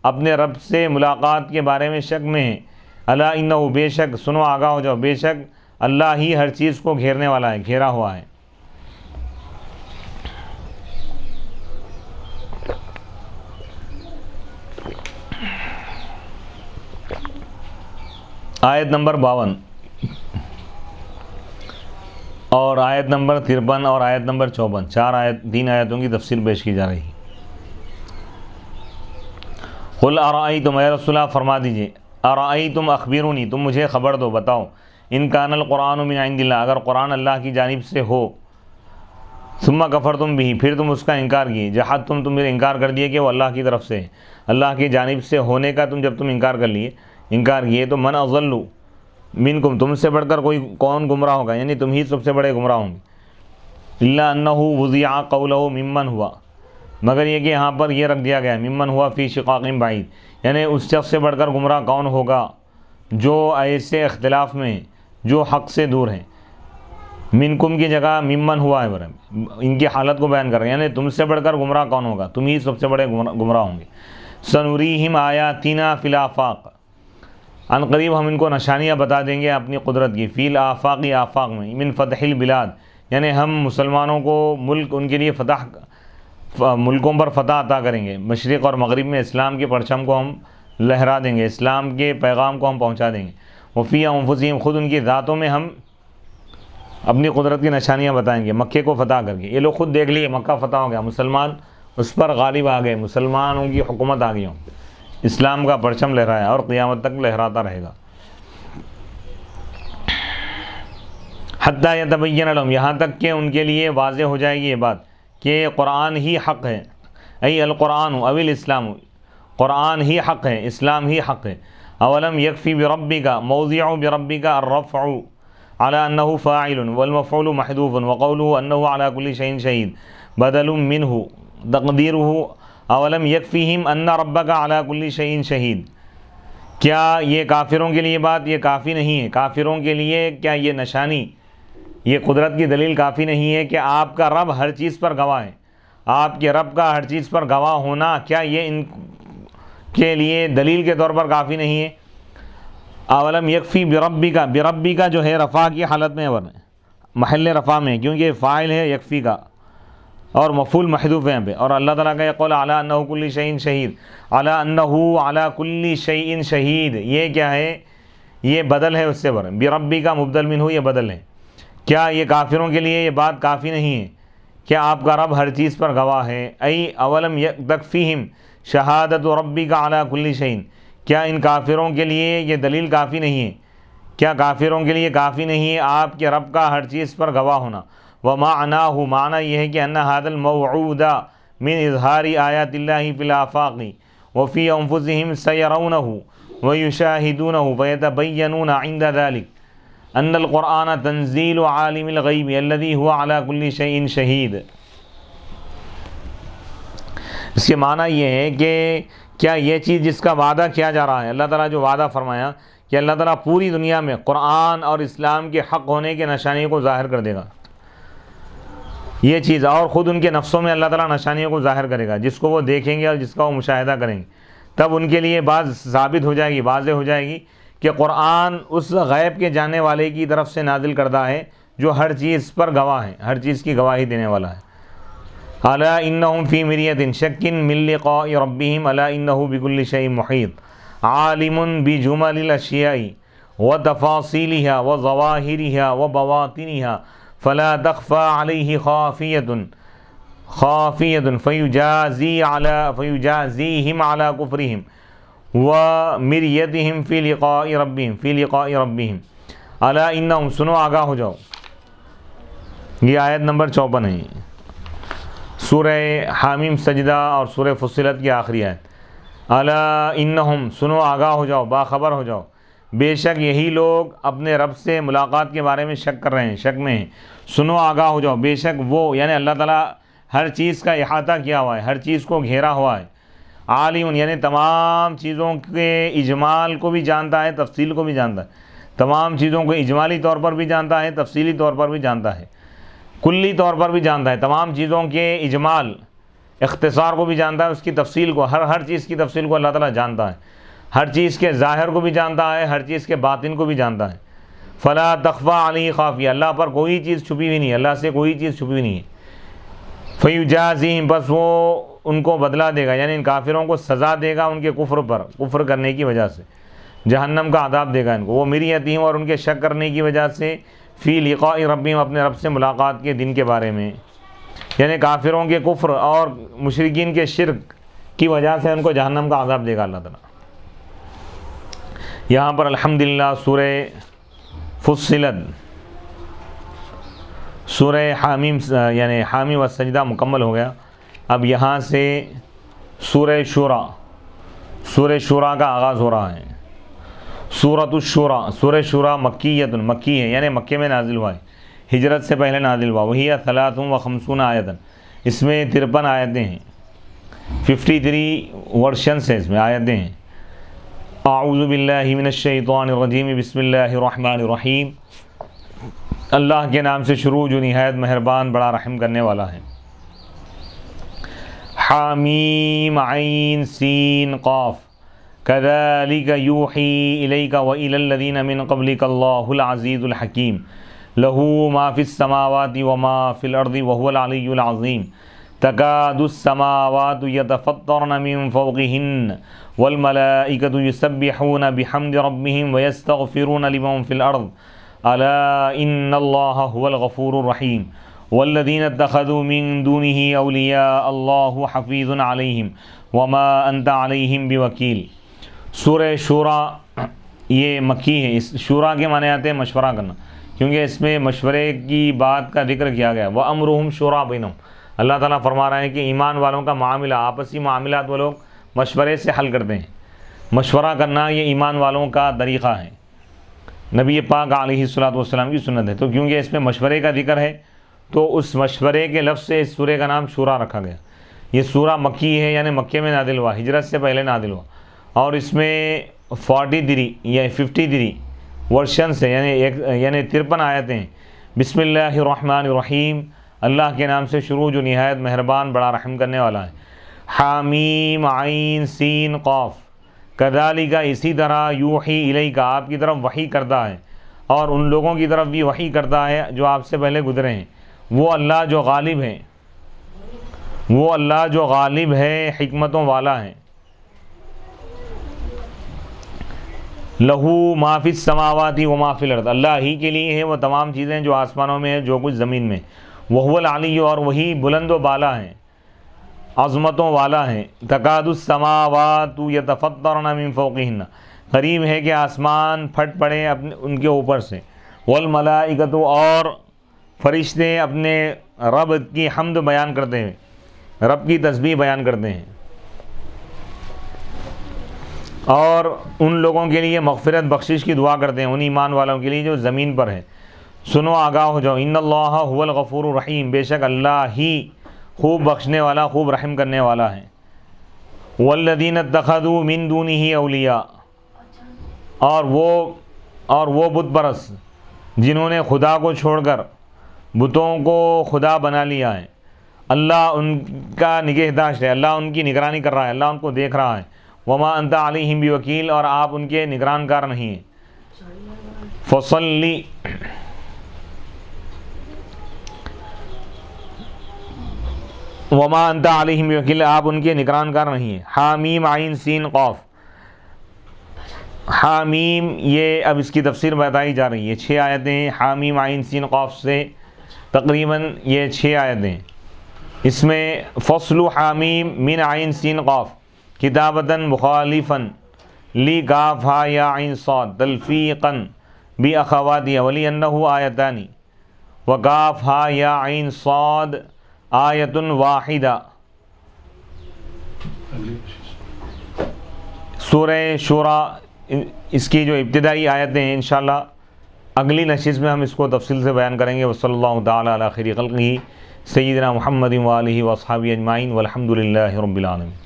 اپنے رب سے ملاقات کے بارے میں شک میں ہیں. الا انہ، بے شک، سنو آگاہ ہو جاؤ، بے شک اللہ ہی ہر چیز کو گھیرنے والا ہے، گھیرا ہوا ہے. آیت نمبر 52 اور آیت نمبر 53 اور آیت نمبر 54، تین آیتوں کی تفسیر پیش کی جا رہی ہے. قل ارائیتم، اے رسول اللہ فرما دیجئے، ارائیتم اخبرونی، تم مجھے خبر دو، بتاؤ، ان کان القرآن من عند اللہ، اگر قرآن اللہ کی جانب سے ہو، ثم کفرتم بھی، پھر تم اس کا انکار کیے، جحدتم، تم انکار کر دیے کہ وہ اللہ کی طرف سے ہے، اللہ کی جانب سے ہونے کا جب تم انکار کیے تو من اضل منکم، تم سے بڑھ کر کون گمراہ ہوگا، یعنی تم ہی سب سے بڑے گمراہ ہوں گے. الا انہ وضع قولہ ممن ہوا، مگر یہ کہ یہاں پر یہ رکھ دیا گیا ممن ہوا فی شقاق بعید، یعنی اس شخص سے بڑھ کر گمراہ کون ہوگا جو ایسے اختلاف میں جو حق سے دور ہیں. منکم کی جگہ ممن ہوا ہے، ان کی حالت کو بیان کر رہے ہیں، یعنی تم سے بڑھ کر گمراہ کون ہوگا، تم ہی سب سے بڑے گمراہ ہوں گے. سنوریہم آیاتنا فی الآفاق، ان قریب ہم ان کو نشانیاں بتا دیں گے اپنی قدرت کی، فی الآفاق، آفاق میں، من فتح البلاد، یعنی ہم مسلمانوں کو ملک ان کے لیے ملکوں پر فتح عطا کریں گے، مشرق اور مغرب میں اسلام کے پرچم کو ہم لہرا دیں گے، اسلام کے پیغام کو ہم پہنچا دیں گے. وفی انفسہم، خود ان کی ذاتوں میں ہم اپنی قدرت کی نشانیاں بتائیں گے مکے کو فتح کر کے. یہ لوگ خود دیکھ لیے مکہ فتح ہو گیا، مسلمان اس پر غالب آ گئے، مسلمانوں کی حکومت آ گئی، اسلام کا پرچم لہرایا اور قیامت تک لہراتا رہے گا. حتی یتبین لہم، یہاں تک کہ ان کے لیے واضح ہو جائے گی یہ بات کہ قرآن ہی حق ہے. ای القرآن او الاسلام، قرآن ہی حق ہے، اسلام ہی حق ہے. اولم یکفی بربک، موضع بربک الرفع على انه فاعل والمفعول محذوف وقوله انه على كل شيء شهيد بدل منه تقديره اولم يكفيهم ان ربك على كل شيء شهيد. کیا یہ کافروں کے لیے بات یہ کافی نہیں ہے، کافروں کے لیے کیا یہ نشانی، یہ قدرت کی دلیل کافی نہیں ہے کہ آپ کا رب ہر چیز پر گواہ ہے، آپ کے رب کا ہر چیز پر گواہ ہونا کیا یہ ان کے لیے دلیل کے طور پر کافی نہیں ہے. اولم یکفی بربی کا جو ہے رفع کی حالت میں محل رفع میں، کیونکہ فاعل ہے یکفی کا اور مفعول محذوف ہے یہاں پہ. اور اللہ تعالیٰ کا یہ قول علی انہ کل شیء شہید، علی انہ علی کل شیء شہید، یہ کیا ہے، یہ بدل ہے اس سے بربی کا مبدل منہ یہ بدل ہے. کیا یہ کافروں کے لیے یہ بات کافی نہیں ہے کہ آپ کا رب ہر چیز پر گواہ ہے. ای اولم تکفیہم شہادت ربک علی کل شیء، کیا ان کافروں کے لیے یہ دلیل کافی نہیں ہے، کیا کافروں کے لیے کافی نہیں ہے آپ کے رب کا ہر چیز پر گواہ ہونا. ومعناہ، معنی یہ ہے کہ ان ھذا الموعود من اظہار آیات اللہ فی الآفاق وفی انفسہم سیرونہ ویشاہدونہ فیتبینون عند ذلک ان القرآن تنزیل عالم الغیب الذی هو علی کل شیء شہید. اس کے معنی یہ ہے کہ کیا یہ چیز جس کا وعدہ کیا جا رہا ہے، اللہ تعالیٰ جو وعدہ فرمایا کہ اللہ تعالیٰ پوری دنیا میں قرآن اور اسلام کے حق ہونے کے نشانیوں کو ظاہر کر دے گا، یہ چیز، اور خود ان کے نفسوں میں اللہ تعالیٰ نشانیوں کو ظاہر کرے گا جس کو وہ دیکھیں گے اور جس کا وہ مشاہدہ کریں گے، تب ان کے لیے بات ثابت ہو جائے گی، واضح ہو جائے گی کہ قرآن اس غیب کے جاننے والے کی طرف سے نازل کردہ ہے جو ہر چیز پر گواہ ہے، ہر چیز کی گواہی دینے والا ہے۔ الا انہم فی مریۃ شک من لقاء ربہم الا انہ بکل شیء محیط عالم بجمل الاشیاء وتفاصیلها وظواہرها وبواطنها فلا تخفى علیہ خافیۃ فیجازیہم علی کفرہم ومریتہم فی لقاء ربہم الا انہم، سنو آگاہ ہو جاؤ۔ یہ آیت نمبر 54 ہے، سورہ حامیم سجدہ اور سورہ فصلت کی آخری آیت۔ الا انہم، سنو آگاہ ہو جاؤ، باخبر ہو جاؤ، بے شک یہی لوگ اپنے رب سے ملاقات کے بارے میں شک کر رہے ہیں، شک میں ہیں۔ سنو آگاہ ہو جاؤ، بے شک وہ یعنی اللہ تعالیٰ ہر چیز کا احاطہ کیا ہوا ہے، ہر چیز کو گھیرا ہوا ہے۔ عالم یعنی تمام چیزوں کے اجمال کو بھی جانتا ہے، تفصیل کو بھی جانتا ہے، تمام چیزوں کو اجمالی طور پر بھی جانتا ہے، تفصیلی طور پر بھی جانتا ہے، کلی طور پر بھی جانتا ہے، تمام چیزوں کے اجمال اختصار کو بھی جانتا ہے، اس کی تفصیل کو، ہر چیز کی تفصیل کو اللہ تعالیٰ جانتا ہے، ہر چیز کے ظاہر کو بھی جانتا ہے، ہر چیز کے باطن کو بھی جانتا ہے۔ فلا تخفى علیہ خافیہ، اللہ پر کوئی چیز چھپی ہوئی نہیں ہے، اللہ سے کوئی چیز چھپی ہوئی نہیں ہے۔ فیجازیہم، بس وہ ان کو بدلہ دے گا، یعنی ان کافروں کو سزا دے گا ان کے کفر پر، کفر کرنے کی وجہ سے جہنم کا عذاب دے گا ان کو، وہ مریتہم، اور ان کے شک کرنے کی وجہ سے، فی لقاء ربہم، اپنے رب سے ملاقات کے دن کے بارے میں، یعنی کافروں کے کفر اور مشرکین کے شرک کی وجہ سے ان کو جہنم کا عذاب دے گا اللہ تعالیٰ۔ یہاں پر الحمدللہ سورہ فصلت، سورہ حامیم یعنی حامیم والسجدہ مکمل ہو گیا۔ اب یہاں سے سورہ شورا کا آغاز ہو رہا ہے۔ سورۃ الشورى، سورہ شورا مکیۃ، مکی ہے یعنی مکے میں نازل ہوا ہے، ہجرت سے پہلے نازل ہوا۔ وہی 53 آیتاً، اس میں 53 آیتیں ہیں، 53 ورشنز ہیں، اس میں آیتیں ہیں۔ اعوذ باللہ من الشیطان الرجیم، بسم اللہ الرحمن الرحیم، اللہ کے نام سے شروع جو نہایت مہربان بڑا رحم کرنے والا ہے۔ حامیم عین سین قاف، کذالک یوحی الیک وإلی الذین من قبلک اللہ العزیز الحکیم، لہ ما فی السماوات وما فی الارض وہو العلی العظیم، تکاد السماوات یتفطرن من فوقہن والملائکۃ یسبحون بحمد ربہم ویستغفرون لمن فی الارض الا ان اللہ هو الغفور الرحیم، والذین اتخذوا من دونہ اولیاء اللہ حفیظ علیہم وما انت علیہم بوکیل۔ سورہ شورا یہ مکی ہے، اس شورا کے معنی آتے ہیں مشورہ کرنا، کیونکہ اس میں مشورے کی بات کا ذکر کیا گیا۔ وَأَمْرُهُمْ شُورَىٰ بَيْنَهُمْ، اللہ تعالیٰ فرما رہے ہیں کہ ایمان والوں کا معاملہ، آپسی معاملات وہ لوگ مشورے سے حل کرتے ہیں۔ مشورہ کرنا یہ ایمان والوں کا طریقہ ہے، نبی پاک علیہ الصلوۃ والسلام کی سنت ہے۔ تو کیونکہ اس میں مشورے کا ذکر ہے تو اس مشورے کے لفظ سے اس سورے کا نام شورا رکھا گیا۔ یہ سورہ مکی ہے یعنی مکے میں نازل ہوا، ہجرت سے پہلے نازل ہوا، اور اس میں 43 یا 53 ورشنز ہیں یعنی 53 آیتیں ہیں۔ بسم اللہ الرحمن الرحیم، اللہ کے نام سے شروع جو نہایت مہربان بڑا رحم کرنے والا ہے۔ حامیم عین سین قاف، کذالک، اسی طرح، یوحی الیک، آپ کی طرف وحی کرتا ہے، اور ان لوگوں کی طرف بھی وحی کرتا ہے جو آپ سے پہلے گزرے ہیں۔ وہ اللہ جو غالب ہے، وہ اللہ جو غالب ہے، حکمتوں والا ہے۔ لہو ما فی السماوات و ما فی الارض، اللہ ہی کے لیے ہے وہ تمام چیزیں جو آسمانوں میں ہیں، جو کچھ زمین میں۔ وہو العلی، اور وہی بلند و بالا ہے، عظمتوں والا ہے۔ تکاد السماوات یتفطرن من فوقہن، قریب ہے کہ آسمان پھٹ پڑے ان کے اوپر سے۔ والملائکۃ، اور فرشتے اپنے رب کی حمد بیان کرتے ہیں، رب کی تسبیح بیان کرتے ہیں، اور ان لوگوں کے لیے مغفرت بخشش کی دعا کرتے ہیں، ان ایمان والوں کے لیے جو زمین پر ہے۔ سنو آگاہ ہو جاؤ، ان اللہ هو الغفور الرحیم، بے شک اللہ ہی خوب بخشنے والا، خوب رحم کرنے والا ہے۔ والذین اتخذوا من دونہ اولیاء، اور وہ بت پرست جنہوں نے خدا کو چھوڑ کر بتوں کو خدا بنا لیا ہے، اللہ ان کا نگہداشت ہے، اللہ ان کی نگرانی کر رہا ہے، اللہ ان کو دیکھ رہا ہے۔ وما انت علیہم بوکیل، اور آپ ان کے نگران کار نہیں ہیں. فصلی وما انت علیہم بوکیل، آپ ان کے نگران کار نہیں ہیں. حامیم عین سین قاف. حامیم، یہ اب اس کی تفسیر بتائی جا رہی ہے. 6 آیتیں ہیں. حامیم عین سین قاف سے تقریباً یہ 6 آیتیں. اس میں فصل حامیم من عین سین قاف کتابتاً مخالفاً لی کاف ہا یا عین صاد تلفیقاً بی اخواتیہ ولی انہ آیتانی وکاف ہا یا عین صاد آیت واحدہ. سورہ شورى اس کی جو ابتدائی آیتیں ہیں انشاءاللہ اگلی نشست میں ہم اس کو تفصیل سے بیان کریں گے. وصلی اللہ تعالی علی خیر خلقہ سیدنا محمد و آلہ و اصحابہ اجمعین والحمد للہ رب العالمین.